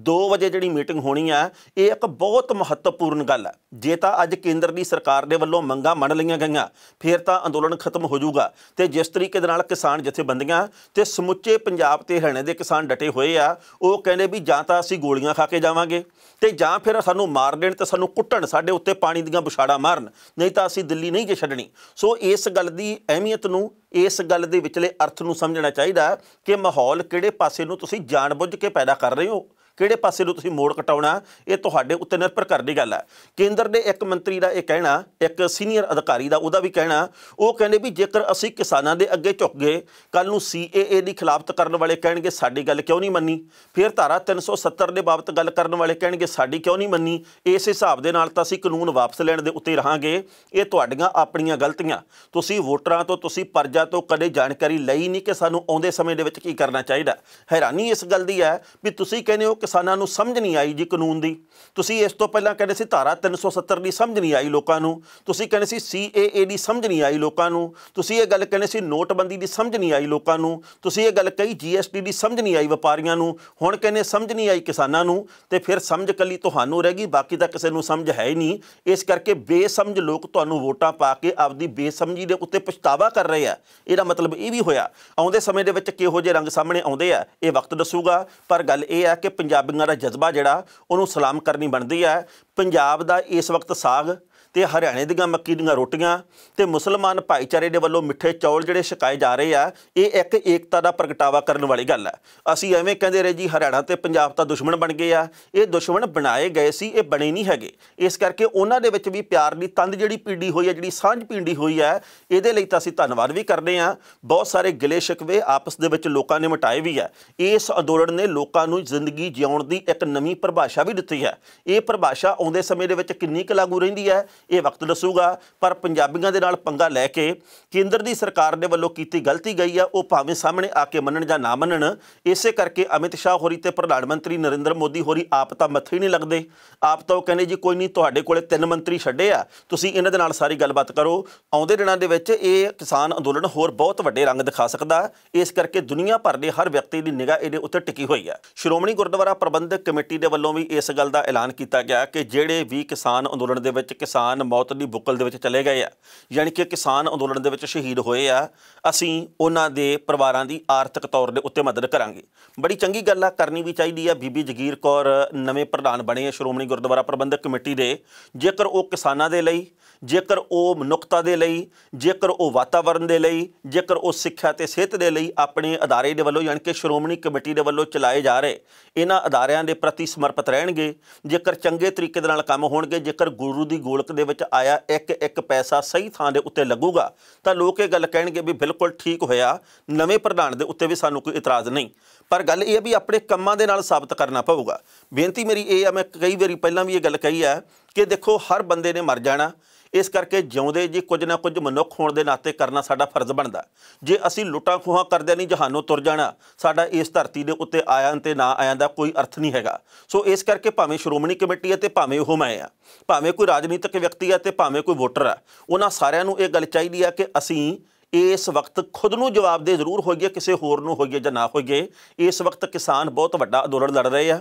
2 ਵਜੇ ਜਿਹੜੀ ਮੀਟਿੰਗ ਹੋਣੀ ਆ, ਇਹ ਇੱਕ ਬਹੁਤ ਮਹੱਤਵਪੂਰਨ ਗੱਲ ਹੈ। ਜੇ ਤਾਂ ਅੱਜ ਕੇਂਦਰ ਦੀ ਸਰਕਾਰ ਦੇ ਵੱਲੋਂ ਮੰਗਾਂ ਮੰਨ ਲਈਆਂ ਗਈਆਂ ਫਿਰ ਤਾਂ ਅੰਦੋਲਨ ਖਤਮ ਹੋ ਜਾਊਗਾ। ਤੇ ਜਿਸ ਤਰੀਕੇ ਦੇ ਨਾਲ ਕਿਸਾਨ ਜਥੇਬੰਦੀਆਂ ਤੇ ਸਮੁੱਚੇ ਪੰਜਾਬ ਤੇ ਹਰਿਆਣੇ ਦੇ ਕਿਸਾਨ ਡਟੇ ਹੋਏ ਆ, ਉਹ ਕਹਿੰਦੇ ਵੀ ਜਾਂ ਤਾਂ ਅਸੀਂ ਗੋਲੀਆਂ ਖਾ ਕੇ ਜਾਵਾਂਗੇ ਤੇ ਜਾਂ ਫਿਰ ਸਾਨੂੰ ਮਾਰ ਦੇਣ ਤੇ ਸਾਨੂੰ ਕੁੱਟਣ, ਸਾਡੇ ਉੱਤੇ ਪਾਣੀ ਦੀਆਂ ਬੁਛਾੜਾਂ ਮਾਰਨ, ਨਹੀਂ ਤਾਂ ਅਸੀਂ ਦਿੱਲੀ ਨਹੀਂ ਜੇ ਛੱਡਣੀ। ਸੋ ਇਸ ਗੱਲ ਦੀ ਅਹਿਮੀਅਤ ਨੂੰ, ਇਸ ਗੱਲ ਦੇ ਵਿਚਲੇ ਅਰਥ ਨੂੰ ਸਮਝਣਾ ਚਾਹੀਦਾ ਕਿ ਮਾਹੌਲ ਕਿਹੜੇ ਪਾਸੇ ਨੂੰ ਤੁਸੀਂ ਜਾਣਬੁੱਝ ਕੇ ਪੈਦਾ ਕਰ ਰਹੇ ਹੋ, ਕਿਹੜੇ ਪਾਸੇ ਨੂੰ ਤੁਸੀਂ ਮੋੜ ਕਟਾਉਣਾ, ਇਹ ਤੁਹਾਡੇ ਉੱਤੇ ਨਿਰਭਰ ਕਰਦੀ ਗੱਲ ਹੈ। ਕੇਂਦਰ ਦੇ ਇੱਕ ਮੰਤਰੀ ਦਾ ਇਹ ਕਹਿਣਾ, ਇੱਕ ਸੀਨੀਅਰ ਅਧਿਕਾਰੀ ਦਾ ਉਹਦਾ ਵੀ ਕਹਿਣਾ, ਉਹ ਕਹਿੰਦੇ ਵੀ ਜੇਕਰ ਅਸੀਂ ਕਿਸਾਨਾਂ ਦੇ ਅੱਗੇ ਝੁਕ ਗਏ, ਕੱਲ੍ਹ ਨੂੰ CAA ਦੀ ਖਿਲਾਫਤ ਕਰਨ ਵਾਲੇ ਕਹਿਣਗੇ ਸਾਡੀ ਗੱਲ ਕਿਉਂ ਨਹੀਂ ਮੰਨੀ, ਫਿਰ ਧਾਰਾ 370 ਦੇ ਬਾਬਤ ਗੱਲ ਕਰਨ ਵਾਲੇ ਕਹਿਣਗੇ ਸਾਡੀ ਕਿਉਂ ਨਹੀਂ ਮੰਨੀ। ਇਸ ਹਿਸਾਬ ਦੇ ਨਾਲ ਤਾਂ ਅਸੀਂ ਕਾਨੂੰਨ ਵਾਪਸ ਲੈਣ ਦੇ ਉੱਤੇ ਰਹਾਂਗੇ। ਇਹ ਤੁਹਾਡੀਆਂ ਆਪਣੀਆਂ ਗਲਤੀਆਂ, ਤੁਸੀਂ ਵੋਟਰਾਂ ਤੋਂ, ਤੁਸੀਂ ਪਰਜਾ ਤੋਂ ਕਦੇ ਜਾਣਕਾਰੀ ਲਈ ਨਹੀਂ ਕਿ ਸਾਨੂੰ ਆਉਂਦੇ ਸਮੇਂ ਦੇ ਵਿੱਚ ਕੀ ਕਰਨਾ ਚਾਹੀਦਾ। ਹੈਰਾਨੀ ਇਸ ਗੱਲ ਦੀ ਹੈ ਵੀ ਤੁਸੀਂ ਕਹਿੰਦੇ ਹੋ ਕਿਸਾਨਾਂ ਨੂੰ ਸਮਝ ਨਹੀਂ ਆਈ ਜੀ ਕਾਨੂੰਨ ਦੀ। ਤੁਸੀਂ ਇਸ ਤੋਂ ਪਹਿਲਾਂ ਕਹਿੰਦੇ ਸੀ ਧਾਰਾ 370 ਦੀ ਸਮਝ ਨਹੀਂ ਆਈ ਲੋਕਾਂ ਨੂੰ, ਤੁਸੀਂ ਕਹਿੰਦੇ ਸੀ CAA ਦੀ ਸਮਝ ਨਹੀਂ ਆਈ ਲੋਕਾਂ ਨੂੰ, ਤੁਸੀਂ ਇਹ ਗੱਲ ਕਹਿੰਦੇ ਸੀ ਨੋਟਬੰਦੀ ਦੀ ਸਮਝ ਨਹੀਂ ਆਈ ਲੋਕਾਂ ਨੂੰ, ਤੁਸੀਂ ਇਹ ਗੱਲ ਕਹੀ GST ਦੀ ਸਮਝ ਨਹੀਂ ਆਈ ਵਪਾਰੀਆਂ ਨੂੰ, ਹੁਣ ਕਹਿੰਦੇ ਸਮਝ ਨਹੀਂ ਆਈ ਕਿਸਾਨਾਂ ਨੂੰ। ਤੇ ਫਿਰ ਸਮਝ ਕੱਲੀ ਤੁਹਾਨੂੰ ਰਹਿ ਗਈ, ਬਾਕੀ ਤਾਂ ਕਿਸੇ ਨੂੰ ਸਮਝ ਹੈ ਹੀ ਨਹੀਂ। ਇਸ ਕਰਕੇ ਬੇਸਮਝ ਲੋਕ ਤੁਹਾਨੂੰ ਵੋਟਾਂ ਪਾ ਕੇ ਆਪਦੀ ਬੇਸਮਝੀ ਦੇ ਉੱਤੇ ਪਛਤਾਵਾ ਕਰ ਰਹੇ ਆ। ਇਹਦਾ ਮਤਲਬ ਇਹ ਵੀ ਹੋਇਆ ਆਉਂਦੇ ਸਮੇਂ ਦੇ ਵਿੱਚ ਕਿਹੋ ਜਿਹੇ ਰੰਗ ਸਾਹਮਣੇ ਆਉਂਦੇ ਆ ਇਹ ਵਕਤ ਦੱਸੂਗਾ। ਪਰ ਗੱਲ ਇਹ ਆ ਕਿ ਪੰਜਾਬੀਆਂ ਦਾ ਜਜ਼ਬਾ ਜਿਹੜਾ ਉਹਨੂੰ ਸਲਾਮ ਕਰਨੀ ਬਣਦੀ ਹੈ। ਪੰਜਾਬ ਦਾ ਇਸ ਵਕਤ ਸਾਗ ਤੇ ਹਰਿਆਣੇ ਦੀਆਂ ਮੱਕੀ ਦੀਆਂ ਰੋਟੀਆਂ ਤੇ ਮੁਸਲਮਾਨ ਭਾਈਚਾਰੇ ਦੇ ਵੱਲੋਂ ਮਿੱਠੇ ਚੌਲ ਜਿਹੜੇ ਛਕਾਏ ਜਾ ਰਹੇ ਆ, ਇਹ ਇੱਕ ਏਕਤਾ ਦਾ ਪ੍ਰਗਟਾਵਾ ਕਰਨ ਵਾਲੀ ਗੱਲ ਹੈ। ਅਸੀਂ ਐਵੇਂ ਕਹਿੰਦੇ ਰਹੇ ਜੀ ਹਰਿਆਣਾ ਤੇ ਪੰਜਾਬ ਤਾਂ ਦੁਸ਼ਮਣ ਬਣ ਗਏ ਆ, ਇਹ ਦੁਸ਼ਮਣ ਬਣਾਏ ਗਏ ਸੀ, ਇਹ ਬਣੇ ਨਹੀਂ ਹੈਗੇ। ਇਸ ਕਰਕੇ ਉਹਨਾਂ ਦੇ ਵਿੱਚ ਵੀ ਪਿਆਰ ਦੀ ਤੰਦ ਜਿਹੜੀ ਪੀੜੀ ਹੋਈ ਹੈ, ਜਿਹੜੀ ਸਾਂਝ ਪੀਂਡੀ ਹੋਈ ਹੈ, ਇਹਦੇ ਲਈ ਤਾਂ ਅਸੀਂ ਧੰਨਵਾਦ ਵੀ ਕਰਦੇ ਹਾਂ। ਬਹੁਤ ਸਾਰੇ ਗਿਲੇ ਸ਼ਿਕਵੇ ਆਪਸ ਦੇ ਵਿੱਚ ਲੋਕਾਂ ਨੇ ਮਿਟਾਏ ਵੀ ਹੈ। ਇਸ ਅੰਦੋਲਨ ਨੇ ਲੋਕਾਂ ਨੂੰ ਜ਼ਿੰਦਗੀ ਜਿਉਣ ਦੀ ਇੱਕ ਨਵੀਂ ਪਰਿਭਾਸ਼ਾ ਵੀ ਦਿੱਤੀ ਹੈ। ਇਹ ਪਰਿਭਾਸ਼ਾ ਆਉਂਦੇ ਸਮੇਂ ਦੇ ਵਿੱਚ ਕਿੰਨੀ ਕੁ ਲਾਗੂ ਰਹਿੰਦੀ ਹੈ ਇਹ ਵਕਤ ਦੱਸੂਗਾ। ਪਰ ਪੰਜਾਬੀਆਂ ਦੇ ਨਾਲ ਪੰਗਾ ਲੈ ਕੇ ਕੇਂਦਰ ਦੀ ਸਰਕਾਰ ਦੇ ਵੱਲੋਂ ਕੀਤੀ ਗਲਤੀ ਗਈ ਆ, ਉਹ ਭਾਵੇਂ ਸਾਹਮਣੇ ਆ ਕੇ ਮੰਨਣ ਜਾਂ ਨਾ ਮੰਨਣ। ਇਸੇ ਕਰਕੇ ਅਮਿਤ ਸ਼ਾਹ ਹੋਰੀ ਤੇ ਪ੍ਰਧਾਨ ਮੰਤਰੀ ਨਰਿੰਦਰ ਮੋਦੀ ਹੋਰੀ ਆਪ ਤਾਂ ਮੱਥੇ ਹੀ ਨਹੀਂ ਲੱਗਦੇ। ਆਪ ਤਾਂ ਉਹ ਕਹਿੰਦੇ ਜੀ ਕੋਈ ਨਹੀਂ, ਤੁਹਾਡੇ ਕੋਲੇ 3 ਮੰਤਰੀ ਛੱਡੇ ਆ, ਤੁਸੀਂ ਇਹਨਾਂ ਦੇ ਨਾਲ ਸਾਰੀ ਗੱਲਬਾਤ ਕਰੋ। ਆਉਂਦੇ ਦਿਨਾਂ ਦੇ ਵਿੱਚ ਇਹ ਕਿਸਾਨ ਅੰਦੋਲਨ ਹੋਰ ਬਹੁਤ ਵੱਡੇ ਰੰਗ ਦਿਖਾ ਸਕਦਾ। ਇਸ ਕਰਕੇ ਦੁਨੀਆ ਭਰ ਦੇ ਹਰ ਵਿਅਕਤੀ ਦੀ ਨਿਗਾਹ ਇਹਦੇ ਉੱਤੇ ਟਿਕੀ ਹੋਈ ਹੈ। ਸ਼੍ਰੋਮਣੀ ਗੁਰਦੁਆਰਾ ਪ੍ਰਬੰਧਕ ਕਮੇਟੀ ਦੇ ਵੱਲੋਂ ਵੀ ਇਸ ਗੱਲ ਦਾ ਐਲਾਨ ਕੀਤਾ ਗਿਆ ਕਿ ਜਿਹੜੇ ਵੀ ਕਿਸਾਨ ਅੰਦੋਲਨ ਦੇ ਵਿੱਚ ਕਿਸਾਨ ਮੌਤ ਦੀ ਬੁੱਕਲ ਦੇ ਵਿੱਚ ਚਲੇ ਗਏ ਆ, ਯਾਨੀ ਕਿ ਕਿਸਾਨ ਅੰਦੋਲਨ ਦੇ ਵਿੱਚ ਸ਼ਹੀਦ ਹੋਏ ਆ, ਅਸੀਂ ਉਹਨਾਂ ਦੇ ਪਰਿਵਾਰਾਂ ਦੀ ਆਰਥਿਕ ਤੌਰ ਦੇ ਉੱਤੇ ਮਦਦ ਕਰਾਂਗੇ। ਬੜੀ ਚੰਗੀ ਗੱਲ ਆ, ਕਰਨੀ ਵੀ ਚਾਹੀਦੀ ਆ। ਬੀਬੀ ਜਗੀਰ ਕੌਰ ਨਵੇਂ ਪ੍ਰਧਾਨ ਬਣੇ ਆ ਸ਼੍ਰੋਮਣੀ ਗੁਰਦੁਆਰਾ ਪ੍ਰਬੰਧਕ ਕਮੇਟੀ ਦੇ। ਜੇਕਰ ਉਹ ਕਿਸਾਨਾਂ ਦੇ ਲਈ, ਜੇਕਰ ਉਹ ਮਨੁੱਖਤਾ ਦੇ ਲਈ, ਜੇਕਰ ਉਹ ਵਾਤਾਵਰਨ ਦੇ ਲਈ, ਜੇਕਰ ਉਹ ਸਿੱਖਿਆ ਤੇ ਸਿਹਤ ਦੇ ਲਈ ਆਪਣੇ ਅਦਾਰੇ ਦੇ ਵੱਲੋਂ, ਯਾਨੀ ਕਿ ਸ਼੍ਰੋਮਣੀ ਕਮੇਟੀ ਦੇ ਵੱਲੋਂ ਚਲਾਏ ਜਾ ਰਹੇ ਇਹਨਾਂ ਅਦਾਰਿਆਂ ਦੇ ਪ੍ਰਤੀ ਸਮਰਪਿਤ ਰਹਿਣਗੇ, ਜੇਕਰ ਚੰਗੇ ਤਰੀਕੇ ਦੇ ਨਾਲ ਕੰਮ ਹੋਣਗੇ, ਜੇਕਰ ਗੁਰੂ ਦੀ ਗੋਲਕ ਦੇ ਵਿੱਚ ਆਇਆ ਇੱਕ ਪੈਸਾ ਸਹੀ ਥਾਂ ਦੇ ਉੱਤੇ ਲੱਗੂਗਾ, ਤਾਂ ਲੋਕ ਇਹ ਗੱਲ ਕਹਿਣਗੇ ਵੀ ਬਿਲਕੁਲ ਠੀਕ ਹੋਇਆ, ਨਵੇਂ ਪ੍ਰਧਾਨ ਦੇ ਉੱਤੇ ਵੀ ਸਾਨੂੰ ਕੋਈ ਇਤਰਾਜ਼ ਨਹੀਂ। ਪਰ ਗੱਲ ਇਹ ਵੀ ਆਪਣੇ ਕੰਮਾਂ ਦੇ ਨਾਲ ਸਾਬਤ ਕਰਨਾ ਪਊਗਾ। ਬੇਨਤੀ ਮੇਰੀ ਇਹ ਆ, ਮੈਂ ਕਈ ਵਾਰੀ ਪਹਿਲਾਂ ਵੀ ਇਹ ਗੱਲ ਕਹੀ ਹੈ ਕਿ ਦੇਖੋ ਹਰ ਬੰਦੇ ਨੇ ਮਰ ਜਾਣਾ। ਇਸ ਕਰਕੇ ਜਿਉਂਦੇ ਜੀ ਕੁਝ ਨਾ ਕੁਝ ਮਨੁੱਖ ਹੋਣ ਦੇ ਨਾਤੇ ਕਰਨਾ ਸਾਡਾ ਫਰਜ਼ ਬਣਦਾ। ਜੇ ਅਸੀਂ ਲੁੱਟਾਂ ਖੋਹਾਂ ਕਰਦਿਆਂ ਨਹੀਂ ਜਹਾਨੋਂ ਤੁਰ ਜਾਣਾ, ਸਾਡਾ ਇਸ ਧਰਤੀ ਦੇ ਉੱਤੇ ਆਇਆਂ ਤੇ ਨਾ ਆਇਆਂ ਦਾ ਕੋਈ ਅਰਥ ਨਹੀਂ ਹੈਗਾ। ਸੋ ਇਸ ਕਰਕੇ ਭਾਵੇਂ ਸ਼੍ਰੋਮਣੀ ਕਮੇਟੀ ਹੈ ਤੇ ਭਾਵੇਂ ਉਹ ਮੈਂ ਆ, ਭਾਵੇਂ ਕੋਈ ਰਾਜਨੀਤਿਕ ਵਿਅਕਤੀ ਹੈ ਤੇ ਭਾਵੇਂ ਕੋਈ ਵੋਟਰ ਹੈ, ਉਹਨਾਂ ਸਾਰਿਆਂ ਨੂੰ ਇਹ ਗੱਲ ਚਾਹੀਦੀ ਹੈ ਕਿ ਅਸੀਂ इस वक्त खुद ਨੂੰ जवाबदेह जरूर होइए किसी होर ਨੂੰ होइए ਜਾਂ ना होइए। इस वक्त किसान बहुत ਵੱਡਾ अंदोलन लड़ रहे हैं।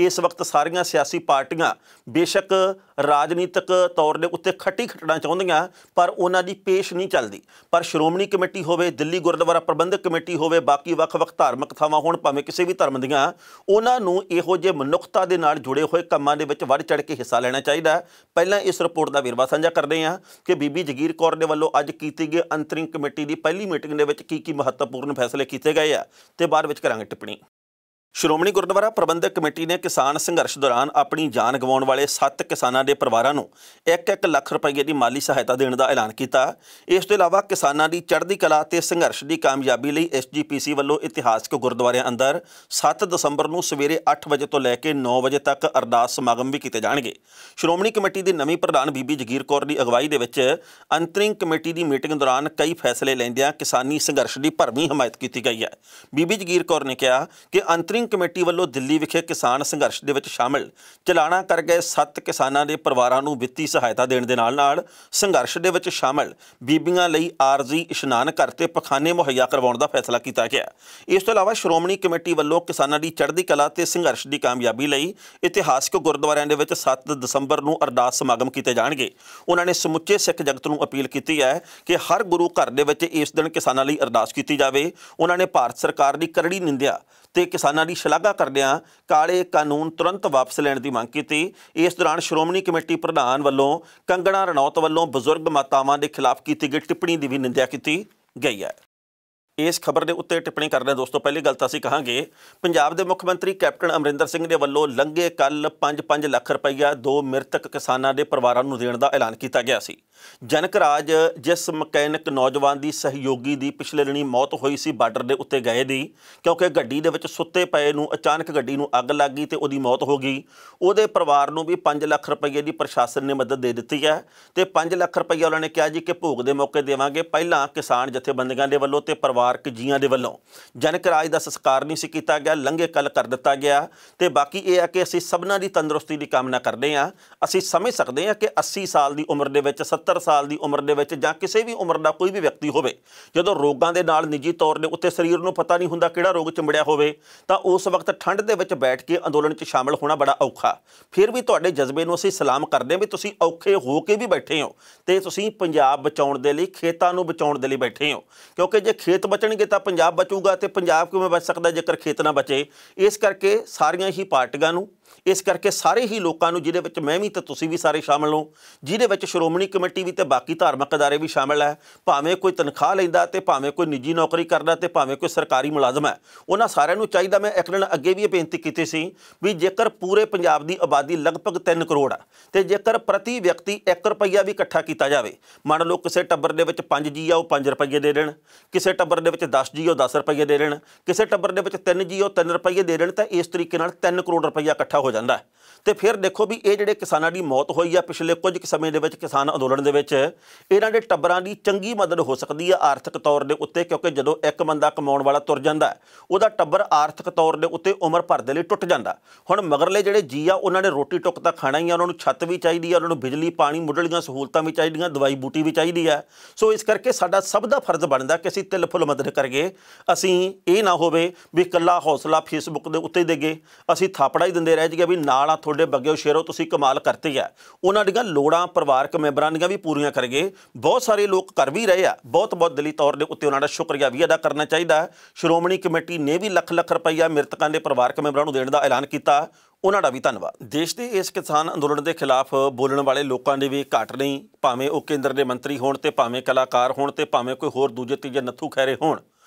इस वक्त सारियां सियासी पार्टियां बेशक राजनीतिक तौर ਦੇ ਉੱਤੇ ਖੱਟੀ ਖੱਟਣਾ ਚਾਹੁੰਦੀਆਂ पर ਉਹਨਾਂ ਦੀ ਪੇਸ਼ नहीं ਚੱਲਦੀ। पर ਸ਼੍ਰੋਮਣੀ ਕਮੇਟੀ ਹੋਵੇ, ਦਿੱਲੀ ਗੁਰਦੁਆਰਾ ਪ੍ਰਬੰਧਕ ਕਮੇਟੀ ਹੋਵੇ, ਬਾਕੀ ਵੱਖ-ਵੱਖ ਧਾਰਮਿਕ ਥਾਵਾਂ ਹੋਣ ਭਾਵੇਂ ਕਿਸੇ ਵੀ ਧਰਮ ਦੀਆਂ, ਉਹਨਾਂ ਨੂੰ ਇਹੋ ਜਿਹੇ ਮਨੁੱਖਤਾ ਦੇ ਨਾਲ ਜੁੜੇ ਹੋਏ ਕੰਮਾਂ ਦੇ ਵਿੱਚ ਵੱਧ ਚੜ੍ਹ ਕੇ ਹਿੱਸਾ ਲੈਣਾ ਚਾਹੀਦਾ। ਪਹਿਲਾਂ ਇਸ ਰਿਪੋਰਟ ਦਾ ਵੇਰਵਾ ਸਾਂਝਾ ਕਰਦੇ ਹਾਂ ਕਿ ਬੀਬੀ ਜਗੀਰ ਕੌਰ ਦੇ ਵੱਲੋਂ ਅੱਜ ਕੀਤੀ ਗਈ ਅੰਤਰਿਮ ਕਮੇਟੀ ਦੀ ਪਹਿਲੀ ਮੀਟਿੰਗ ਦੇ ਵਿੱਚ ਕੀ ਮਹੱਤਵਪੂਰਨ ਫੈਸਲੇ ਕੀਤੇ ਗਏ ਆ ਤੇ ਬਾਅਦ ਵਿੱਚ ਕਰਾਂਗੇ ਟਿੱਪਣੀ। ਸ਼੍ਰੋਮਣੀ ਗੁਰਦੁਆਰਾ ਪ੍ਰਬੰਧਕ ਕਮੇਟੀ ਨੇ ਕਿਸਾਨ ਸੰਘਰਸ਼ ਦੌਰਾਨ ਆਪਣੀ ਜਾਨ ਗਵਾਉਣ ਵਾਲੇ 7 ਕਿਸਾਨਾਂ ਦੇ ਪਰਿਵਾਰਾਂ ਨੂੰ 1-1 ਲੱਖ ਰੁਪਏ ਦੀ ਮਾਲੀ ਸਹਾਇਤਾ ਦੇਣ ਦਾ ਐਲਾਨ ਕੀਤਾ। ਇਸ ਤੋਂ ਇਲਾਵਾ ਕਿਸਾਨਾਂ ਦੀ ਚੜ੍ਹਦੀ ਕਲਾ ਤੇ ਸੰਘਰਸ਼ ਦੀ ਕਾਮਯਾਬੀ ਲਈ SGPC ਵੱਲੋਂ ਇਤਿਹਾਸਕ ਗੁਰਦੁਆਰਿਆਂ ਅੰਦਰ 7 ਦਸੰਬਰ ਨੂੰ ਸਵੇਰੇ 8 ਵਜੇ ਤੋਂ ਲੈ ਕੇ 9 ਵਜੇ ਤੱਕ ਅਰਦਾਸ ਸਮਾਗਮ ਵੀ ਕੀਤੇ ਜਾਣਗੇ। ਸ਼੍ਰੋਮਣੀ ਕਮੇਟੀ ਦੀ ਨਵੀਂ ਪ੍ਰਧਾਨ ਬੀਬੀ ਜਗੀਰ ਕੌਰ ਦੀ ਅਗਵਾਈ ਦੇ ਵਿੱਚ ਅੰਤਰਿਮ ਕਮੇਟੀ ਦੀ ਮੀਟਿੰਗ ਦੌਰਾਨ ਕਈ ਫੈਸਲੇ ਲੈਂਦਿਆਂ ਕਿਸਾਨੀ ਸੰਘਰਸ਼ ਦੀ ਭਰਵੀਂ ਹਮਾਇਤ ਕੀਤੀ ਗਈ ਹੈ। ਬੀਬੀ ਜਗੀਰ ਕੌਰ ਨੇ ਕਿਹਾ ਕਿ ਅੰਤਰਿਮ ਕਮੇਟੀ ਵੱਲੋਂ ਦਿੱਲੀ ਵਿਖੇ ਕਿਸਾਨ ਸੰਘਰਸ਼ ਦੇ ਵਿੱਚ ਸ਼ਾਮਿਲ ਚਲਾਣਾ ਕਰ ਗਏ 7 ਕਿਸਾਨਾਂ ਦੇ ਪਰਿਵਾਰਾਂ ਨੂੰ ਵਿੱਤੀ ਸਹਾਇਤਾ ਦੇਣ ਦੇ ਨਾਲ ਸੰਘਰਸ਼ ਦੇ ਵਿੱਚ ਸ਼ਾਮਿਲ ਬੀਬੀਆਂ ਲਈ ਆਰਜ਼ੀ ਇਸ਼ਨਾਨ ਘਰ ਤੇ ਪਖਾਨੇ ਮੁਹੱਈਆ ਕਰਵਾਉਣ ਦਾ ਫੈਸਲਾ ਕੀਤਾ ਗਿਆ। ਇਸ ਤੋਂ ਇਲਾਵਾ ਸ਼੍ਰੋਮਣੀ ਕਮੇਟੀ ਵੱਲੋਂ ਕਿਸਾਨਾਂ ਦੀ ਚੜ੍ਹਦੀ ਕਲਾ ਤੇ ਸੰਘਰਸ਼ ਦੀ ਕਾਮਯਾਬੀ ਲਈ ਇਤਿਹਾਸਕ ਗੁਰਦੁਆਰਿਆਂ ਦੇ ਵਿੱਚ 7 ਦਸੰਬਰ ਨੂੰ ਅਰਦਾਸ ਸਮਾਗਮ ਕੀਤੇ ਜਾਣਗੇ। ਉਹਨਾਂ ਨੇ ਸਮੁੱਚੇ ਸਿੱਖ ਜਗਤ ਨੂੰ ਅਪੀਲ ਕੀਤੀ ਹੈ ਕਿ ਹਰ ਗੁਰੂ ਘਰ ਦੇ ਵਿੱਚ ਇਸ ਦਿਨ ਕਿਸਾਨਾਂ ਲਈ ਅਰਦਾਸ ਕੀਤੀ ਜਾਵੇ। ਉਹਨਾਂ ਨੇ ਭਾਰਤ ਸਰਕਾਰ ਦੀ ਕਰੜੀ ਨਿੰਦਿਆ ਤੇ ਕਿਸਾਨਾਂ ਦੀ ਸ਼ਲਾਘਾ ਕਰਦਿਆਂ ਕਾਲੇ ਕਾਨੂੰਨ ਤੁਰੰਤ ਵਾਪਸ ਲੈਣ ਦੀ ਮੰਗ ਕੀਤੀ। ਇਸ ਦੌਰਾਨ ਸ਼੍ਰੋਮਣੀ ਕਮੇਟੀ ਪ੍ਰਧਾਨ ਵੱਲੋਂ ਕੰਗਣਾ ਰਣੌਤ ਵੱਲੋਂ ਬਜ਼ੁਰਗ ਮਾਤਾਵਾਂ ਦੇ ਖਿਲਾਫ ਕੀਤੀ ਗਈ ਟਿੱਪਣੀ ਦੀ ਵੀ ਨਿੰਦਿਆ ਕੀਤੀ ਗਈ ਹੈ। ਇਸ ਖਬਰ ਦੇ ਉੱਤੇ ਟਿੱਪਣੀ ਕਰਦੇ ਦੋਸਤੋ, ਪਹਿਲੀ ਗੱਲ ਤਾਂ ਅਸੀਂ ਕਹਾਂਗੇ ਪੰਜਾਬ ਦੇ ਮੁੱਖ ਮੰਤਰੀ ਕੈਪਟਨ ਅਮਰਿੰਦਰ ਸਿੰਘ ਦੇ ਵੱਲੋਂ ਲੰਘੇ ਕੱਲ੍ਹ 5-5 ਲੱਖ ਰੁਪਈਆ 2 ਮ੍ਰਿਤਕ ਕਿਸਾਨਾਂ ਦੇ ਪਰਿਵਾਰਾਂ ਨੂੰ ਦੇਣ ਦਾ ਐਲਾਨ ਕੀਤਾ ਗਿਆ ਸੀ। ਜਨਕ ਰਾਜ ਜਿਸ ਮਕੈਨਿਕ ਨੌਜਵਾਨ ਦੀ ਸਹਿਯੋਗੀ ਦੀ ਪਿਛਲੇ ਦਿਨੀ ਮੌਤ ਹੋਈ ਸੀ ਬਾਰਡਰ ਦੇ ਉੱਤੇ ਗਏ ਦੀ, ਕਿਉਂਕਿ ਗੱਡੀ ਦੇ ਵਿੱਚ ਸੁੱਤੇ ਪਏ ਨੂੰ ਅਚਾਨਕ ਗੱਡੀ ਨੂੰ ਅੱਗ ਲੱਗ ਗਈ ਤੇ ਉਹਦੀ ਮੌਤ ਹੋ ਗਈ। ਉਹਦੇ ਪਰਿਵਾਰ ਨੂੰ ਵੀ 5 ਲੱਖ ਰੁਪਈਏ ਦੀ ਪ੍ਰਸ਼ਾਸਨ ਨੇ ਮਦਦ ਦੇ ਦਿੱਤੀ ਹੈ ਤੇ 5 ਲੱਖ ਰੁਪਈਆ ਉਹਨਾਂ ਨੇ ਕਿਹਾ ਜੀ ਕਿ ਭੋਗ ਦੇ ਮੌਕੇ ਦੇਵਾਂਗੇ। ਪਹਿਲਾਂ ਕਿਸਾਨ ਜਥੇਬੰਦੀਆਂ ਦੇ ਵੱਲੋਂ ਤੇ ਪਰਿਵਾਰਕ ਜੀਆਂ ਦੇ ਵੱਲੋਂ ਜਨਕ ਰਾਜ ਦਾ ਸੰਸਕਾਰ ਨਹੀਂ ਸੀ ਕੀਤਾ ਗਿਆ, ਲੰਘੇ ਕੱਲ੍ਹ ਕਰ ਦਿੱਤਾ ਗਿਆ। ਤੇ ਬਾਕੀ ਇਹ ਹੈ ਕਿ ਅਸੀਂ ਸਭਨਾਂ ਦੀ ਤੰਦਰੁਸਤੀ ਦੀ ਕਾਮਨਾ ਕਰਦੇ ਹਾਂ। ਅਸੀਂ ਸਮਝ ਸਕਦੇ ਹਾਂ ਕਿ 80 ਸਾਲ ਦੀ ਉਮਰ ਦੇ ਵਿੱਚ, 70 ਸਾਲ ਦੀ ਉਮਰ ਦੇ ਵਿੱਚ ਜਾਂ ਕਿਸੇ ਵੀ ਉਮਰ ਦਾ ਕੋਈ ਵੀ ਵਿਅਕਤੀ ਹੋਵੇ, ਜਦੋਂ ਰੋਗਾਂ ਦੇ ਨਾਲ ਨਿੱਜੀ ਤੌਰ ਦੇ ਉੱਤੇ ਸਰੀਰ ਨੂੰ ਪਤਾ ਨਹੀਂ ਹੁੰਦਾ ਕਿਹੜਾ ਰੋਗ ਚਿੰਬੜਿਆ ਹੋਵੇ, ਤਾਂ ਉਸ ਵਕਤ ਠੰਡ ਦੇ ਵਿੱਚ ਬੈਠ ਕੇ ਅੰਦੋਲਨ 'ਚ ਸ਼ਾਮਲ ਹੋਣਾ ਬੜਾ ਔਖਾ। ਫਿਰ ਵੀ ਤੁਹਾਡੇ ਜਜ਼ਬੇ ਨੂੰ ਅਸੀਂ ਸਲਾਮ ਕਰਦੇ ਹਾਂ ਵੀ ਤੁਸੀਂ ਔਖੇ ਹੋ ਕੇ ਵੀ ਬੈਠੇ ਹੋ ਤੇ ਤੁਸੀਂ ਪੰਜਾਬ ਬਚਾਉਣ ਦੇ ਲਈ, ਖੇਤਾਂ ਨੂੰ ਬਚਾਉਣ ਦੇ ਲਈ ਬੈਠੇ ਹੋ। ਕਿਉਂਕਿ ਜੇ ਖੇਤ ਬਚਣਗੇ ਤਾਂ ਪੰਜਾਬ ਬਚੂਗਾ ਤੇ ਪੰਜਾਬ ਕਿਵੇਂ ਬਚ ਸਕਦਾ ਜੇਕਰ ਖੇਤ ਨਾ ਬਚੇ। ਇਸ ਕਰਕੇ ਸਾਰੀਆਂ ਹੀ ਪਾਰਟੀਆਂ ਨੂੰ, ਇਸ ਕਰਕੇ ਸਾਰੇ ਹੀ ਲੋਕਾਂ ਨੂੰ, ਜਿਹਦੇ ਵਿੱਚ ਮੈਂ ਵੀ ਤੇ ਤੁਸੀਂ ਵੀ ਸਾਰੇ ਸ਼ਾਮਲ ਹੋ, ਜਿਹਦੇ ਵਿੱਚ ਸ਼੍ਰੋਮਣੀ ਕਮੇਟੀ ਵੀ ਤੇ ਬਾਕੀ ਧਾਰਮਿਕ ਅਦਾਰੇ ਵੀ ਸ਼ਾਮਲ ਹੈ, ਭਾਵੇਂ ਕੋਈ ਤਨਖਾਹ ਲੈਂਦਾ ਤੇ ਭਾਵੇਂ ਕੋਈ ਨਿੱਜੀ ਨੌਕਰੀ ਕਰਦਾ ਤੇ ਭਾਵੇਂ ਕੋਈ ਸਰਕਾਰੀ ਮੁਲਾਜ਼ਮ ਹੈ, ਉਹਨਾਂ ਸਾਰਿਆਂ ਨੂੰ ਚਾਹੀਦਾ। ਮੈਂ ਇੱਕ ਦਿਨ ਅੱਗੇ ਵੀ ਇਹ ਬੇਨਤੀ ਕੀਤੀ ਸੀ ਵੀ ਜੇਕਰ ਪੂਰੇ ਪੰਜਾਬ ਦੀ ਆਬਾਦੀ ਲਗਭਗ 3 ਕਰੋੜ ਆ ਤੇ ਜੇਕਰ ਪ੍ਰਤੀ ਵਿਅਕਤੀ 1 ਰੁਪਈਆ ਵੀ ਇਕੱਠਾ ਕੀਤਾ ਜਾਵੇ, ਮੰਨ ਲਓ ਕਿਸੇ ਟੱਬਰ ਦੇ ਵਿੱਚ 5 ਜੀ ਆ ਉਹ 5 ਰੁਪਈਏ ਦੇ ਦੇਣ, ਕਿਸੇ ਟੱਬਰ ਦੇ ਵਿੱਚ 10 ਜੀ ਉਹ 10 ਰੁਪਈਏ ਦੇ ਦੇਣ, ਕਿਸੇ ਟੱਬਰ ਦੇ ਵਿੱਚ 3 ਜੀ ਉਹ 3 ਰੁਪਈਏ ਦੇ ਦੇਣ, ਤਾਂ ਇਸ ਤਰੀਕੇ ਨਾਲ 3 ਕਰੋੜ ਰੁਪਈਆ ਇਕੱਠਾ ਹੋ ਜਾਂਦਾ। ਤੇ ਫਿਰ ਦੇਖੋ ਵੀ ਇਹ ਜਿਹੜੇ ਕਿਸਾਨਾਂ ਦੀ ਮੌਤ ਹੋਈ ਆ ਪਿਛਲੇ ਕੁਝ ਸਮੇਂ ਦੇ ਵਿੱਚ ਕਿਸਾਨ ਅੰਦੋਲਨ ਦੇ ਵਿੱਚ, ਇਹਨਾਂ ਦੇ ਟੱਬਰਾਂ ਦੀ ਚੰਗੀ ਮਦਦ ਹੋ ਸਕਦੀ ਆ ਆਰਥਿਕ ਤੌਰ ਦੇ ਉੱਤੇ। ਕਿਉਂਕਿ ਜਦੋਂ ਇੱਕ ਬੰਦਾ ਕਮਾਉਣ ਵਾਲਾ ਤੁਰ ਜਾਂਦਾ, ਉਹਦਾ ਟੱਬਰ ਆਰਥਿਕ ਤੌਰ ਦੇ ਉੱਤੇ ਉਮਰ ਭਰ ਦੇ ਲਈ ਟੁੱਟ ਜਾਂਦਾ। ਹੁਣ ਮਗਰਲੇ ਜਿਹੜੇ ਜੀ ਆ ਉਹਨਾਂ ਨੇ ਰੋਟੀ ਟੁੱਕ ਤਾਂ ਖਾਣਾ ਹੀ ਆ, ਉਹਨਾਂ ਨੂੰ ਛੱਤ ਵੀ ਚਾਹੀਦੀ ਆ, ਉਹਨਾਂ ਨੂੰ ਬਿਜਲੀ ਪਾਣੀ ਮੁੱਢਲੀਆਂ ਸਹੂਲਤਾਂ ਵੀ ਚਾਹੀਦੀਆਂ, ਦਵਾਈ ਬੂਟੀ ਵੀ ਚਾਹੀਦੀ ਆ। ਸੋ ਇਸ ਕਰਕੇ ਸਾਡਾ ਸਭ ਦਾ ਫਰਜ਼ ਬਣਦਾ ਕਿ ਅਸੀਂ ਤਿਲ ਫੁੱਲ ਮਦਦ ਕਰੀਏ। ਅਸੀਂ ਇਹ ਨਾ ਹੋਵੇ ਵੀ ਇਕੱਲਾ ਹੌਸਲਾ ਫੇਸਬੁੱਕ ਦੇ ਉੱਤੇ ਦੇਗੇ, ਅਸੀਂ ਥਾਪੜਾ ਹੀ ਦਿੰਦੇ ਰਹਿ ਜਾਈਏ ਵੀ ਨਾਲ ਆ ਤੁਹਾਡੇ ਬੱਗਿਓ ਸ਼ੇਰੋ ਤੁਸੀਂ ਕਮਾਲ ਕਰਤੀ ਹੈ। ਉਹਨਾਂ ਦੀਆਂ ਲੋੜਾਂ ਪਰਿਵਾਰਕ ਮੈਂਬਰਾਂ ਦੀਆਂ ਵੀ ਪੂਰੀਆਂ ਕਰੀਏ। ਬਹੁਤ ਸਾਰੇ ਲੋਕ ਕਰ ਵੀ ਰਹੇ ਆ, ਬਹੁਤ ਦਿਲੀ ਤੌਰ ਦੇ ਉੱਤੇ ਉਹਨਾਂ ਦਾ ਸ਼ੁਕਰੀਆ ਵੀ ਅਦਾ ਕਰਨਾ ਚਾਹੀਦਾ। ਸ਼੍ਰੋਮਣੀ ਕਮੇਟੀ ਨੇ ਵੀ ਲੱਖ ਰੁਪਈਆ ਮ੍ਰਿਤਕਾਂ ਦੇ ਪਰਿਵਾਰਕ ਮੈਂਬਰਾਂ ਨੂੰ ਦੇਣ ਦਾ ਐਲਾਨ ਕੀਤਾ, ਉਹਨਾਂ ਦਾ ਵੀ ਧੰਨਵਾਦ। ਦੇਸ਼ ਦੇ ਇਸ ਕਿਸਾਨ ਅੰਦੋਲਨ ਦੇ ਖਿਲਾਫ ਬੋਲਣ ਵਾਲੇ ਲੋਕਾਂ ਦੀ ਵੀ ਘਾਟ ਨਹੀਂ, ਭਾਵੇਂ ਉਹ ਕੇਂਦਰ ਦੇ ਮੰਤਰੀ ਹੋਣ ਤੇ ਭਾਵੇਂ ਕਲਾਕਾਰ ਹੋਣ ਤੇ ਭਾਵੇਂ ਕੋਈ ਹੋਰ ਦੂਜੇ ਤੀਜੇ ਨੱਥੂ ਖੈਰੇ ਹੋਣ।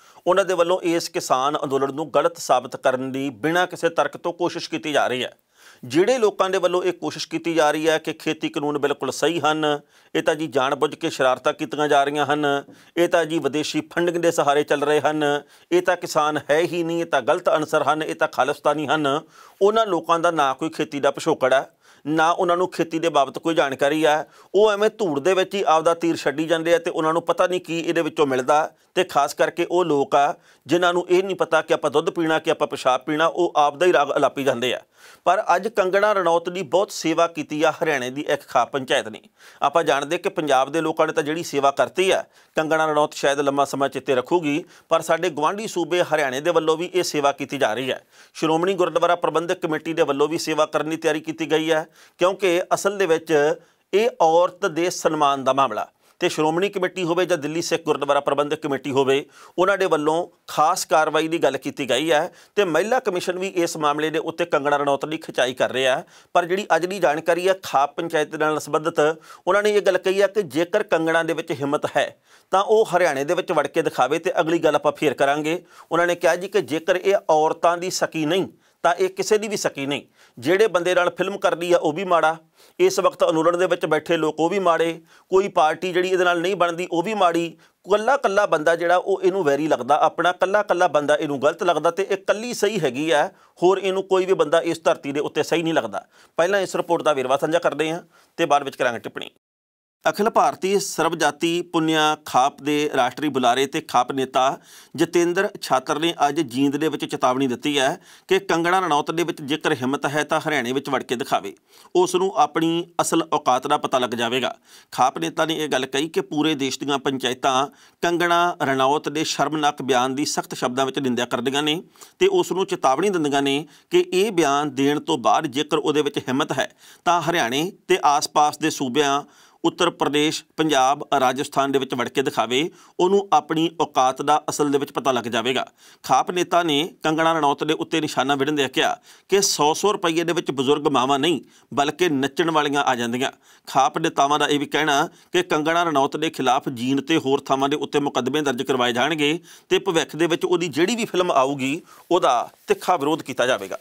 ਉਹਨਾਂ ਦੇ ਵੱਲੋਂ ਇਸ ਕਿਸਾਨ ਅੰਦੋਲਨ ਨੂੰ ਗਲਤ ਸਾਬਤ ਕਰਨ ਦੀ ਬਿਨਾਂ ਕਿਸੇ ਤਰਕ ਤੋਂ ਕੋਸ਼ਿਸ਼ ਕੀਤੀ ਜਾ ਰਹੀ ਹੈ। ਜਿਹੜੇ ਲੋਕਾਂ ਦੇ ਵੱਲੋਂ ਇਹ ਕੋਸ਼ਿਸ਼ ਕੀਤੀ ਜਾ ਰਹੀ ਹੈ ਕਿ ਖੇਤੀ ਕਾਨੂੰਨ ਬਿਲਕੁਲ ਸਹੀ ਹਨ, ਇਹ ਤਾਂ ਜੀ ਜਾਣ-ਬੁੱਝ ਕੇ ਸ਼ਰਾਰਤਾਂ ਕੀਤੀਆਂ ਜਾ ਰਹੀਆਂ ਹਨ, ਇਹ ਤਾਂ ਜੀ ਵਿਦੇਸ਼ੀ ਫੰਡਿੰਗ ਦੇ ਸਹਾਰੇ ਚੱਲ ਰਹੇ ਹਨ, ਇਹ ਤਾਂ ਕਿਸਾਨ ਹੈ ਹੀ ਨਹੀਂ, ਇਹ ਤਾਂ ਗਲਤ ਅਨਸਰ ਹਨ, ਇਹ ਤਾਂ ਖਾਲਿਸਤਾਨੀ ਹਨ, ਉਹਨਾਂ ਲੋਕਾਂ ਦਾ ਨਾ ਕੋਈ ਖੇਤੀ ਦਾ ਪਿਛੋਕੜ ਹੈ, ਨਾ ਉਹਨਾਂ ਨੂੰ ਖੇਤੀ ਦੇ ਬਾਬਤ ਕੋਈ ਜਾਣਕਾਰੀ ਹੈ। ਉਹ ਐਵੇਂ ਧੂੜ ਦੇ ਵਿੱਚ ਹੀ ਆਪਦਾ ਤੀਰ ਛੱਡੀ ਜਾਂਦੇ ਆ ਤੇ ਉਹਨਾਂ ਨੂੰ ਪਤਾ ਨਹੀਂ ਕੀ ਇਹਦੇ ਵਿੱਚੋਂ ਮਿਲਦਾ। ਤੇ ਖਾਸ ਕਰਕੇ ਉਹ ਲੋਕ ਆ ਜਿਨ੍ਹਾਂ ਨੂੰ ਇਹ ਨਹੀਂ ਪਤਾ ਕਿ ਆਪਾਂ ਦੁੱਧ ਪੀਣਾ ਕਿ ਆਪਾਂ ਪਿਸ਼ਾਬ ਪੀਣਾ, ਉਹ ਆਪਦਾ ਹੀ ਰਾਗ ਅਲਾਪੀ ਜਾਂਦੇ ਆ। ਪਰ ਅੱਜ ਕੰਗਣਾ ਰਣੌਤ ਦੀ ਬਹੁਤ ਸੇਵਾ ਕੀਤੀ ਆ ਹਰਿਆਣੇ ਦੀ ਇੱਕ ਖਾਪ ਪੰਚਾਇਤ ਨੇ। ਆਪਾਂ ਜਾਣਦੇ ਕਿ ਪੰਜਾਬ ਦੇ ਲੋਕਾਂ ਨੇ ਤਾਂ ਜਿਹੜੀ ਸੇਵਾ ਕਰਤੀ ਆ, ਕੰਗਣਾ ਰਣੌਤ ਸ਼ਾਇਦ ਲੰਮਾ ਸਮਾਂ ਚਿੱਤੇ ਰੱਖੂਗੀ, ਪਰ ਸਾਡੇ ਗੁਆਂਢੀ ਸੂਬੇ ਹਰਿਆਣੇ ਦੇ ਵੱਲੋਂ ਵੀ ਇਹ ਸੇਵਾ ਕੀਤੀ ਜਾ ਰਹੀ ਹੈ। ਸ਼੍ਰੋਮਣੀ ਗੁਰਦੁਆਰਾ ਪ੍ਰਬੰਧਕ ਕਮੇਟੀ ਦੇ ਵੱਲੋਂ ਵੀ ਸੇਵਾ ਕਰਨ ਦੀ ਤਿਆਰੀ ਕੀਤੀ ਗਈ ਹੈ, ਕਿਉਂਕਿ ਅਸਲ ਦੇ ਵਿੱਚ ਇਹ ਔਰਤ ਦੇ ਸਨਮਾਨ ਦਾ ਮਾਮਲਾ ਤੇ ਸ਼੍ਰੋਮਣੀ ਕਮੇਟੀ ਹੋਵੇ ਜਾਂ ਦਿੱਲੀ ਸਿੱਖ ਗੁਰਦੁਆਰਾ ਪ੍ਰਬੰਧਕ ਕਮੇਟੀ ਹੋਵੇ, ਉਹਨਾਂ ਦੇ ਵੱਲੋਂ ਖਾਸ ਕਾਰਵਾਈ ਦੀ ਗੱਲ ਕੀਤੀ ਗਈ ਹੈ ਤੇ ਮਹਿਲਾ ਕਮਿਸ਼ਨ ਵੀ ਇਸ ਮਾਮਲੇ ਦੇ ਉੱਤੇ ਕੰਗਣਾ ਰਣੌਤ ਦੀ ਖਿਚਾਈ ਕਰ ਰਿਹਾ। ਪਰ ਜਿਹੜੀ ਅੱਜ ਦੀ ਜਾਣਕਾਰੀ ਹੈ ਖਾਪ ਪੰਚਾਇਤ ਨਾਲ ਸੰਬੰਧਿਤ, ਉਹਨਾਂ ਨੇ ਇਹ ਗੱਲ ਕਹੀ ਹੈ ਕਿ ਜੇਕਰ ਕੰਗਣਾ ਦੇ ਵਿੱਚ ਹਿੰਮਤ ਹੈ ਤਾਂ ਉਹ ਹਰਿਆਣੇ ਦੇ ਵਿੱਚ ਵੜ ਕੇ ਦਿਖਾਵੇ ਤੇ ਅਗਲੀ ਗੱਲ ਆਪਾਂ ਫੇਰ ਕਰਾਂਗੇ। ਉਹਨਾਂ ਨੇ ਕਿਹਾ ਜੀ ਕਿ ਜੇਕਰ ਇਹ ਔਰਤਾਂ ਦੀ ਸਕੀ ਨਹੀਂ ਤਾਂ ਇਹ ਕਿਸੇ ਦੀ ਵੀ ਸਕੀ ਨਹੀਂ। ਜਿਹੜੇ ਬੰਦੇ ਨਾਲ ਫਿਲਮ ਕਰਦੀ ਆ ਉਹ ਵੀ ਮਾੜਾ, ਇਸ ਵਕਤ ਅੰਦੋਲਨ ਦੇ ਵਿੱਚ ਬੈਠੇ ਲੋਕ ਉਹ ਵੀ ਮਾੜੇ, ਕੋਈ ਪਾਰਟੀ ਜਿਹੜੀ ਇਹਦੇ ਨਾਲ ਨਹੀਂ ਬਣਦੀ ਉਹ ਵੀ ਮਾੜੀ, ਕੱਲਾ ਬੰਦਾ ਜਿਹੜਾ ਉਹ ਇਹਨੂੰ ਵੈਰੀ ਲੱਗਦਾ, ਆਪਣਾ ਕੱਲਾ ਬੰਦਾ ਇਹਨੂੰ ਗਲਤ ਲੱਗਦਾ ਤੇ ਇਹ ਕੱਲੀ ਸਹੀ ਹੈਗੀ ਆ, ਹੋਰ ਇਹਨੂੰ ਕੋਈ ਵੀ ਬੰਦਾ ਇਸ ਧਰਤੀ ਦੇ ਉੱਤੇ ਸਹੀ ਨਹੀਂ ਲੱਗਦਾ। ਪਹਿਲਾਂ ਇਸ ਰਿਪੋਰਟ ਦਾ ਵੇਰਵਾ ਸਾਂਝਾ ਕਰਦੇ ਹਾਂ ਤੇ ਬਾਅਦ ਵਿੱਚ ਕਰਾਂਗੇ ਟਿੱਪਣੀ। ਅਖਿਲ ਭਾਰਤੀ ਸਰਬਜਾਤੀ ਪੁੰਨਿਆ ਖਾਪ ਦੇ ਰਾਸ਼ਟਰੀ ਬੁਲਾਰੇ ਤੇ ਖਾਪ ਨੇਤਾ ਜਤਿੰਦਰ ਛਾਤਰ ਨੇ ਅੱਜ ਜੀਂਦ ਦੇ ਵਿੱਚ ਚੇਤਾਵਨੀ ਦਿੱਤੀ ਹੈ ਕਿ ਕੰਗਣਾ ਰਣੌਤ ਦੇ ਵਿੱਚ ਜੇਕਰ ਹਿੰਮਤ ਹੈ ਤਾਂ ਹਰਿਆਣੇ ਵਿੱਚ ਵੜ ਕੇ ਦਿਖਾਵੇ, ਉਸ ਨੂੰ ਆਪਣੀ ਅਸਲ ਔਕਾਤ ਦਾ ਪਤਾ ਲੱਗ ਜਾਵੇਗਾ। ਖਾਪ ਨੇਤਾ ਨੇ ਇਹ ਗੱਲ ਕਹੀ ਕਿ ਪੂਰੇ ਦੇਸ਼ ਦੀਆਂ ਪੰਚਾਇਤਾਂ ਕੰਗਣਾ ਰਣੌਤ ਦੇ ਸ਼ਰਮਨਾਕ ਬਿਆਨ ਦੀ ਸਖਤ ਸ਼ਬਦਾਂ ਵਿੱਚ ਨਿੰਦਿਆ ਕਰਦੀਆਂ ਨੇ ਤੇ ਉਸ ਨੂੰ ਚੇਤਾਵਨੀ ਦਿੰਦੀਆਂ ਨੇ ਕਿ ਇਹ ਬਿਆਨ ਦੇਣ ਤੋਂ ਬਾਅਦ ਜੇਕਰ ਉਹਦੇ ਵਿੱਚ ਹਿੰਮਤ ਹੈ ਤਾਂ ਹਰਿਆਣੇ ਤੇ ਆਸ-ਪਾਸ ਦੇ ਸੂਬਿਆਂ ਉੱਤਰ ਪ੍ਰਦੇਸ਼, ਪੰਜਾਬ, ਰਾਜਸਥਾਨ ਦੇ ਵਿੱਚ ਵੜ ਕੇ ਦਿਖਾਵੇ, ਉਹਨੂੰ ਆਪਣੀ ਔਕਾਤ ਦਾ ਅਸਲ ਦੇ ਵਿੱਚ ਪਤਾ ਲੱਗ ਜਾਵੇਗਾ। ਖਾਪ ਨੇਤਾ ਨੇ ਕੰਗਣਾ ਰਣੌਤ ਦੇ ਉੱਤੇ ਨਿਸ਼ਾਨਾ ਵਿੜਨ ਕਿਹਾ ਕਿ 100 ਰੁਪਈਏ ਦੇ ਵਿੱਚ ਬਜ਼ੁਰਗ ਮਾਵਾਂ ਨਹੀਂ ਬਲਕਿ ਨੱਚਣ ਵਾਲੀਆਂ ਆ ਜਾਂਦੀਆਂ। ਖਾਪ ਨੇਤਾਵਾਂ ਦਾ ਇਹ ਵੀ ਕਹਿਣਾ ਕਿ ਕੰਗਣਾ ਰਣੌਤ ਦੇ ਖਿਲਾਫ ਜੀਂਦ ਤੇ ਹੋਰ ਥਾਵਾਂ ਦੇ ਉੱਤੇ ਮੁਕੱਦਮੇ ਦਰਜ ਕਰਵਾਏ ਜਾਣਗੇ ਤੇ ਭਵਿੱਖ ਦੇ ਵਿੱਚ ਉਹਦੀ ਜਿਹੜੀ ਵੀ ਫਿਲਮ ਆਊਗੀ ਉਹਦਾ ਤਿੱਖਾ ਵਿਰੋਧ ਕੀਤਾ ਜਾਵੇਗਾ।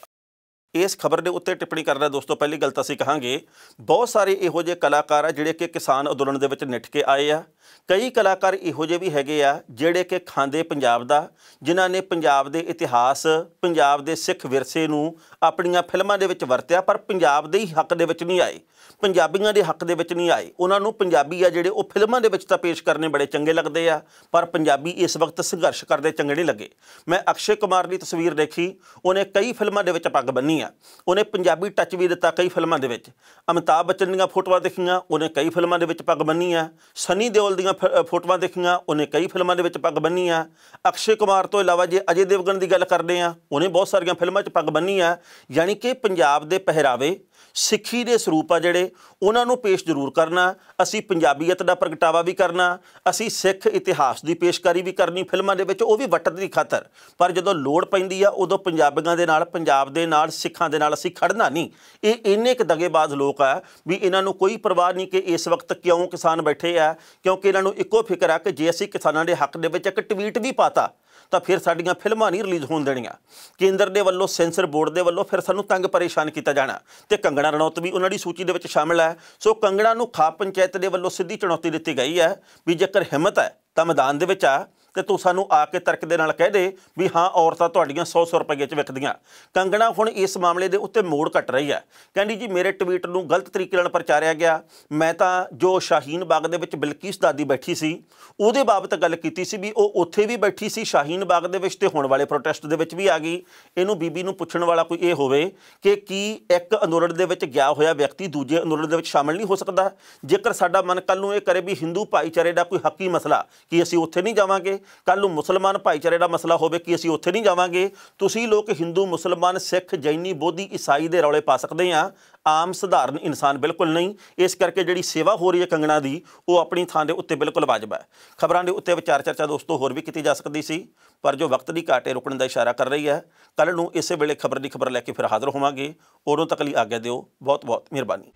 ਇਸ ਖਬਰ ਦੇ ਉੱਤੇ ਟਿੱਪਣੀ ਕਰਨਾ ਦੋਸਤੋ, ਪਹਿਲੀ ਗੱਲ ਤਾਂ ਅਸੀਂ ਕਹਾਂਗੇ ਬਹੁਤ ਸਾਰੇ ਇਹੋ ਜਿਹੇ ਕਲਾਕਾਰ ਆ ਜਿਹੜੇ ਕਿ ਕਿਸਾਨ ਅੰਦੋਲਨ ਦੇ ਵਿੱਚ ਨਿੱਠ ਕੇ ਆਏ ਆ। ਕਈ ਕਲਾਕਾਰ ਇਹੋ ਜਿਹੇ ਵੀ ਹੈਗੇ ਆ ਜਿਹੜੇ ਕਿ ਖਾਂਦੇ ਪੰਜਾਬ ਦਾ, ਜਿਨ੍ਹਾਂ ਨੇ ਪੰਜਾਬ ਦੇ ਇਤਿਹਾਸ, ਪੰਜਾਬ ਦੇ ਸਿੱਖ ਵਿਰਸੇ ਨੂੰ ਆਪਣੀਆਂ ਫਿਲਮਾਂ ਦੇ ਵਿੱਚ ਵਰਤਿਆ, ਪਰ ਪੰਜਾਬ ਦੇ ਹੀ ਹੱਕ ਦੇ ਵਿੱਚ ਨਹੀਂ ਆਏ, ਪੰਜਾਬੀਆਂ ਦੇ ਹੱਕ ਦੇ ਵਿੱਚ ਨਹੀਂ ਆਏ। ਉਹਨਾਂ ਨੂੰ ਪੰਜਾਬੀ ਆ ਜਿਹੜੇ ਉਹ ਫਿਲਮਾਂ ਦੇ ਵਿੱਚ ਤਾਂ ਪੇਸ਼ ਕਰਨੇ ਬੜੇ ਚੰਗੇ ਲੱਗਦੇ ਆ, ਪਰ ਪੰਜਾਬੀ ਇਸ ਵਕਤ ਸੰਘਰਸ਼ ਕਰਦੇ ਚੰਗੇ ਨਹੀਂ ਲੱਗੇ। ਮੈਂ ਅਕਸ਼ੇ ਕੁਮਾਰ ਦੀ ਤਸਵੀਰ ਦੇਖੀ, ਉਹਨੇ ਕਈ ਫਿਲਮਾਂ ਦੇ ਵਿੱਚ ਪੱਗ ਬੰਨੀ ਆ, ਉਹਨੇ ਪੰਜਾਬੀ ਟੱਚ ਵੀ ਦਿੱਤਾ ਕਈ ਫਿਲਮਾਂ ਦੇ ਵਿੱਚ। ਅਮਿਤਾਭ ਬੱਚਨ ਦੀਆਂ ਫੋਟੋਆਂ ਦੇਖੀਆਂ, ਉਹਨੇ ਕਈ ਫਿਲਮਾਂ ਦੇ ਵਿੱਚ ਪੱਗ ਬੰਨੀ ਆ। ਸਨੀ ਦਿਓਲ ਦੀਆਂ ਫੋਟੋਆਂ ਦੇਖੀਆਂ, ਉਹਨੇ ਕਈ ਫਿਲਮਾਂ ਦੇ ਵਿੱਚ ਪੱਗ ਬੰਨੀ ਆ। ਅਕਸ਼ੇ ਕੁਮਾਰ ਤੋਂ ਇਲਾਵਾ ਜੇ ਅਜੇ ਦੇਵਗਨ ਦੀ ਗੱਲ ਕਰਦੇ ਆ, ਉਹਨੇ ਬਹੁਤ ਸਾਰੀਆਂ ਫਿਲਮਾਂ 'ਚ ਪੱਗ ਬੰਨੀ ਆ। ਯਾਨੀ ਕਿ ਪੰਜਾਬ ਦੇ ਪਹਿਰਾਵੇ, ਸਿੱਖੀ ਦੇ ਸਰੂਪ ਆ ਜਿਹੜੇ ਉਹਨਾਂ ਨੂੰ ਪੇਸ਼ ਜ਼ਰੂਰ ਕਰਨਾ, ਅਸੀਂ ਪੰਜਾਬੀਅਤ ਦਾ ਪ੍ਰਗਟਾਵਾ ਵੀ ਕਰਨਾ, ਅਸੀਂ ਸਿੱਖ ਇਤਿਹਾਸ ਦੀ ਪੇਸ਼ਕਾਰੀ ਵੀ ਕਰਨੀ ਫਿਲਮਾਂ ਦੇ ਵਿੱਚ, ਉਹ ਵੀ ਵਟਣ ਦੀ ਖਾਤਰ। ਪਰ ਜਦੋਂ ਲੋੜ ਪੈਂਦੀ ਆ ਉਦੋਂ ਪੰਜਾਬੀਆਂ ਦੇ ਨਾਲ, ਪੰਜਾਬ ਦੇ ਨਾਲ, ਸਿੱਖਾਂ ਦੇ ਨਾਲ ਅਸੀਂ ਖੜਨਾ ਨਹੀਂ। ਇਹ ਇੰਨੇ ਕੁ ਦਗੇਬਾਜ਼ ਲੋਕ ਆ ਵੀ ਇਹਨਾਂ ਨੂੰ ਕੋਈ ਪਰਵਾਹ ਨਹੀਂ ਕਿ ਇਸ ਵਕਤ ਕਿਉਂ ਕਿਸਾਨ ਬੈਠੇ ਆ, ਕਿਉਂਕਿ ਇਹਨਾਂ ਨੂੰ ਇੱਕੋ ਫਿਕਰ ਆ ਕਿ ਜੇ ਅਸੀਂ ਕਿਸਾਨਾਂ ਦੇ ਹੱਕ ਦੇ ਵਿੱਚ ਇੱਕ ਟਵੀਟ ਵੀ ਪਾਤਾ ਤਾਂ ਫਿਰ ਸਾਡੀਆਂ ਫਿਲਮਾਂ ਨਹੀਂ ਰਿਲੀਜ਼ ਹੋਣ ਦੇਣੀਆਂ। ਕੇਂਦਰ ਦੇ ਵੱਲੋਂ, ਸੈਂਸਰ ਬੋਰਡ ਦੇ ਵੱਲੋਂ ਫਿਰ ਸਾਨੂੰ ਤੰਗ ਪਰੇਸ਼ਾਨ ਕੀਤਾ ਜਾਣਾ ਤੇ ਕੰਗਣਾ ਰਣੌਤ ਵੀ ਉਹਨਾਂ ਦੀ ਸੂਚੀ ਦੇ ਵਿੱਚ ਸ਼ਾਮਿਲ ਹੈ। ਸੋ ਕੰਗਣਾ ਨੂੰ ਖਾਪ ਪੰਚਾਇਤ ਦੇ ਵੱਲੋਂ ਸਿੱਧੀ ਚੁਣੌਤੀ ਦਿੱਤੀ ਗਈ ਹੈ ਵੀ ਜੇਕਰ ਹਿੰਮਤ ਹੈ ਤਾਂ ਮੈਦਾਨ ਦੇ ਵਿੱਚ ਆ ਤੇ ਤੂੰ ਸਾਨੂੰ ਆ ਕੇ ਤਰਕ ਦੇ ਨਾਲ ਕਹਿ ਦੇ ਵੀ ਹਾਂ ਔਰਤਾਂ ਤੁਹਾਡੀਆਂ 100 ਰੁਪਏ 'ਚ ਵਿਕਦੀਆਂ। ਕੰਗਣਾ ਹੁਣ ਇਸ ਮਾਮਲੇ ਦੇ ਉੱਤੇ ਮੋੜ ਕੱਟ ਰਹੀ ਹੈ। ਕਹਿੰਦੀ ਜੀ ਮੇਰੇ ਟਵੀਟ ਨੂੰ ਗਲਤ ਤਰੀਕੇ ਨਾਲ ਪ੍ਰਚਾਰਿਆ ਗਿਆ, ਮੈਂ ਤਾਂ ਜੋ ਸ਼ਾਹੀਨ ਬਾਗ ਦੇ ਵਿੱਚ ਬਿਲਕਿਸ ਦਾਦੀ ਬੈਠੀ ਸੀ ਉਹਦੇ ਬਾਬਤ ਗੱਲ ਕੀਤੀ ਸੀ ਵੀ ਉਹ ਉੱਥੇ ਵੀ ਬੈਠੀ ਸੀ ਸ਼ਾਹੀਨ ਬਾਗ ਦੇ ਵਿੱਚ ਤੇ ਹੁਣ ਵਾਲੇ ਪ੍ਰੋਟੈਸਟ ਦੇ ਵਿੱਚ ਵੀ ਆ ਗਈ। ਇਹਨੂੰ ਬੀਬੀ ਨੂੰ ਪੁੱਛਣ ਵਾਲਾ ਕੋਈ ਇਹ ਹੋਵੇ ਕਿ ਕੀ ਇੱਕ ਅੰਦੋਲਨ ਦੇ ਵਿੱਚ ਗਿਆ ਹੋਇਆ ਵਿਅਕਤੀ ਦੂਜੇ ਅੰਦੋਲਨ ਦੇ ਵਿੱਚ ਸ਼ਾਮਿਲ ਨਹੀਂ ਹੋ ਸਕਦਾ? ਜੇਕਰ ਸਾਡਾ ਮਨ ਕੱਲ੍ਹ ਨੂੰ ਇਹ ਕਰੇ ਵੀ ਹਿੰਦੂ ਭਾਈਚਾਰੇ ਦਾ ਕੋਈ ਹੱਕੀ ਮਸਲਾ ਕੀ ਅਸੀਂ ਉੱਥੇ ਨਹੀਂ ਜਾਵਾਂਗੇ? ਕੱਲ੍ਹ ਨੂੰ ਮੁਸਲਮਾਨ ਭਾਈਚਾਰੇ ਦਾ ਮਸਲਾ ਹੋਵੇ ਕਿ ਅਸੀਂ ਉੱਥੇ ਨਹੀਂ ਜਾਵਾਂਗੇ? ਤੁਸੀਂ ਲੋਕ ਹਿੰਦੂ, ਮੁਸਲਮਾਨ, ਸਿੱਖ, ਜੈਨੀ, ਬੋਧੀ, ਈਸਾਈ ਦੇ ਰੌਲੇ ਪਾ ਸਕਦੇ ਆ, ਆਮ ਸਧਾਰਨ ਇਨਸਾਨ ਬਿਲਕੁਲ ਨਹੀਂ। ਇਸ ਕਰਕੇ ਜਿਹੜੀ ਸੇਵਾ ਹੋ ਰਹੀ ਹੈ ਕੰਗਣਾ ਦੀ ਉਹ ਆਪਣੀ ਥਾਂ ਦੇ ਉੱਤੇ ਬਿਲਕੁਲ ਵਾਜਬ ਹੈ। ਖਬਰਾਂ ਦੇ ਉੱਤੇ ਵਿਚਾਰ ਚਰਚਾ ਦੋਸਤੋ ਹੋਰ ਵੀ ਕੀਤੀ ਜਾ ਸਕਦੀ ਸੀ, ਪਰ ਜੋ ਵਕਤ ਦੀ ਘਾਟ ਰੁਕਣ ਦਾ ਇਸ਼ਾਰਾ ਕਰ ਰਹੀ ਹੈ। ਕੱਲ੍ਹ ਨੂੰ ਇਸੇ ਵੇਲੇ ਖਬਰ ਦੀ ਖਬਰ ਲੈ ਕੇ ਫਿਰ ਹਾਜ਼ਰ ਹੋਵਾਂਗੇ। ਉਦੋਂ ਤੱਕ ਲਈ ਆਗਿਆ ਦਿਓ। ਬਹੁਤ ਬਹੁਤ ਮਿਹਰਬਾਨੀ।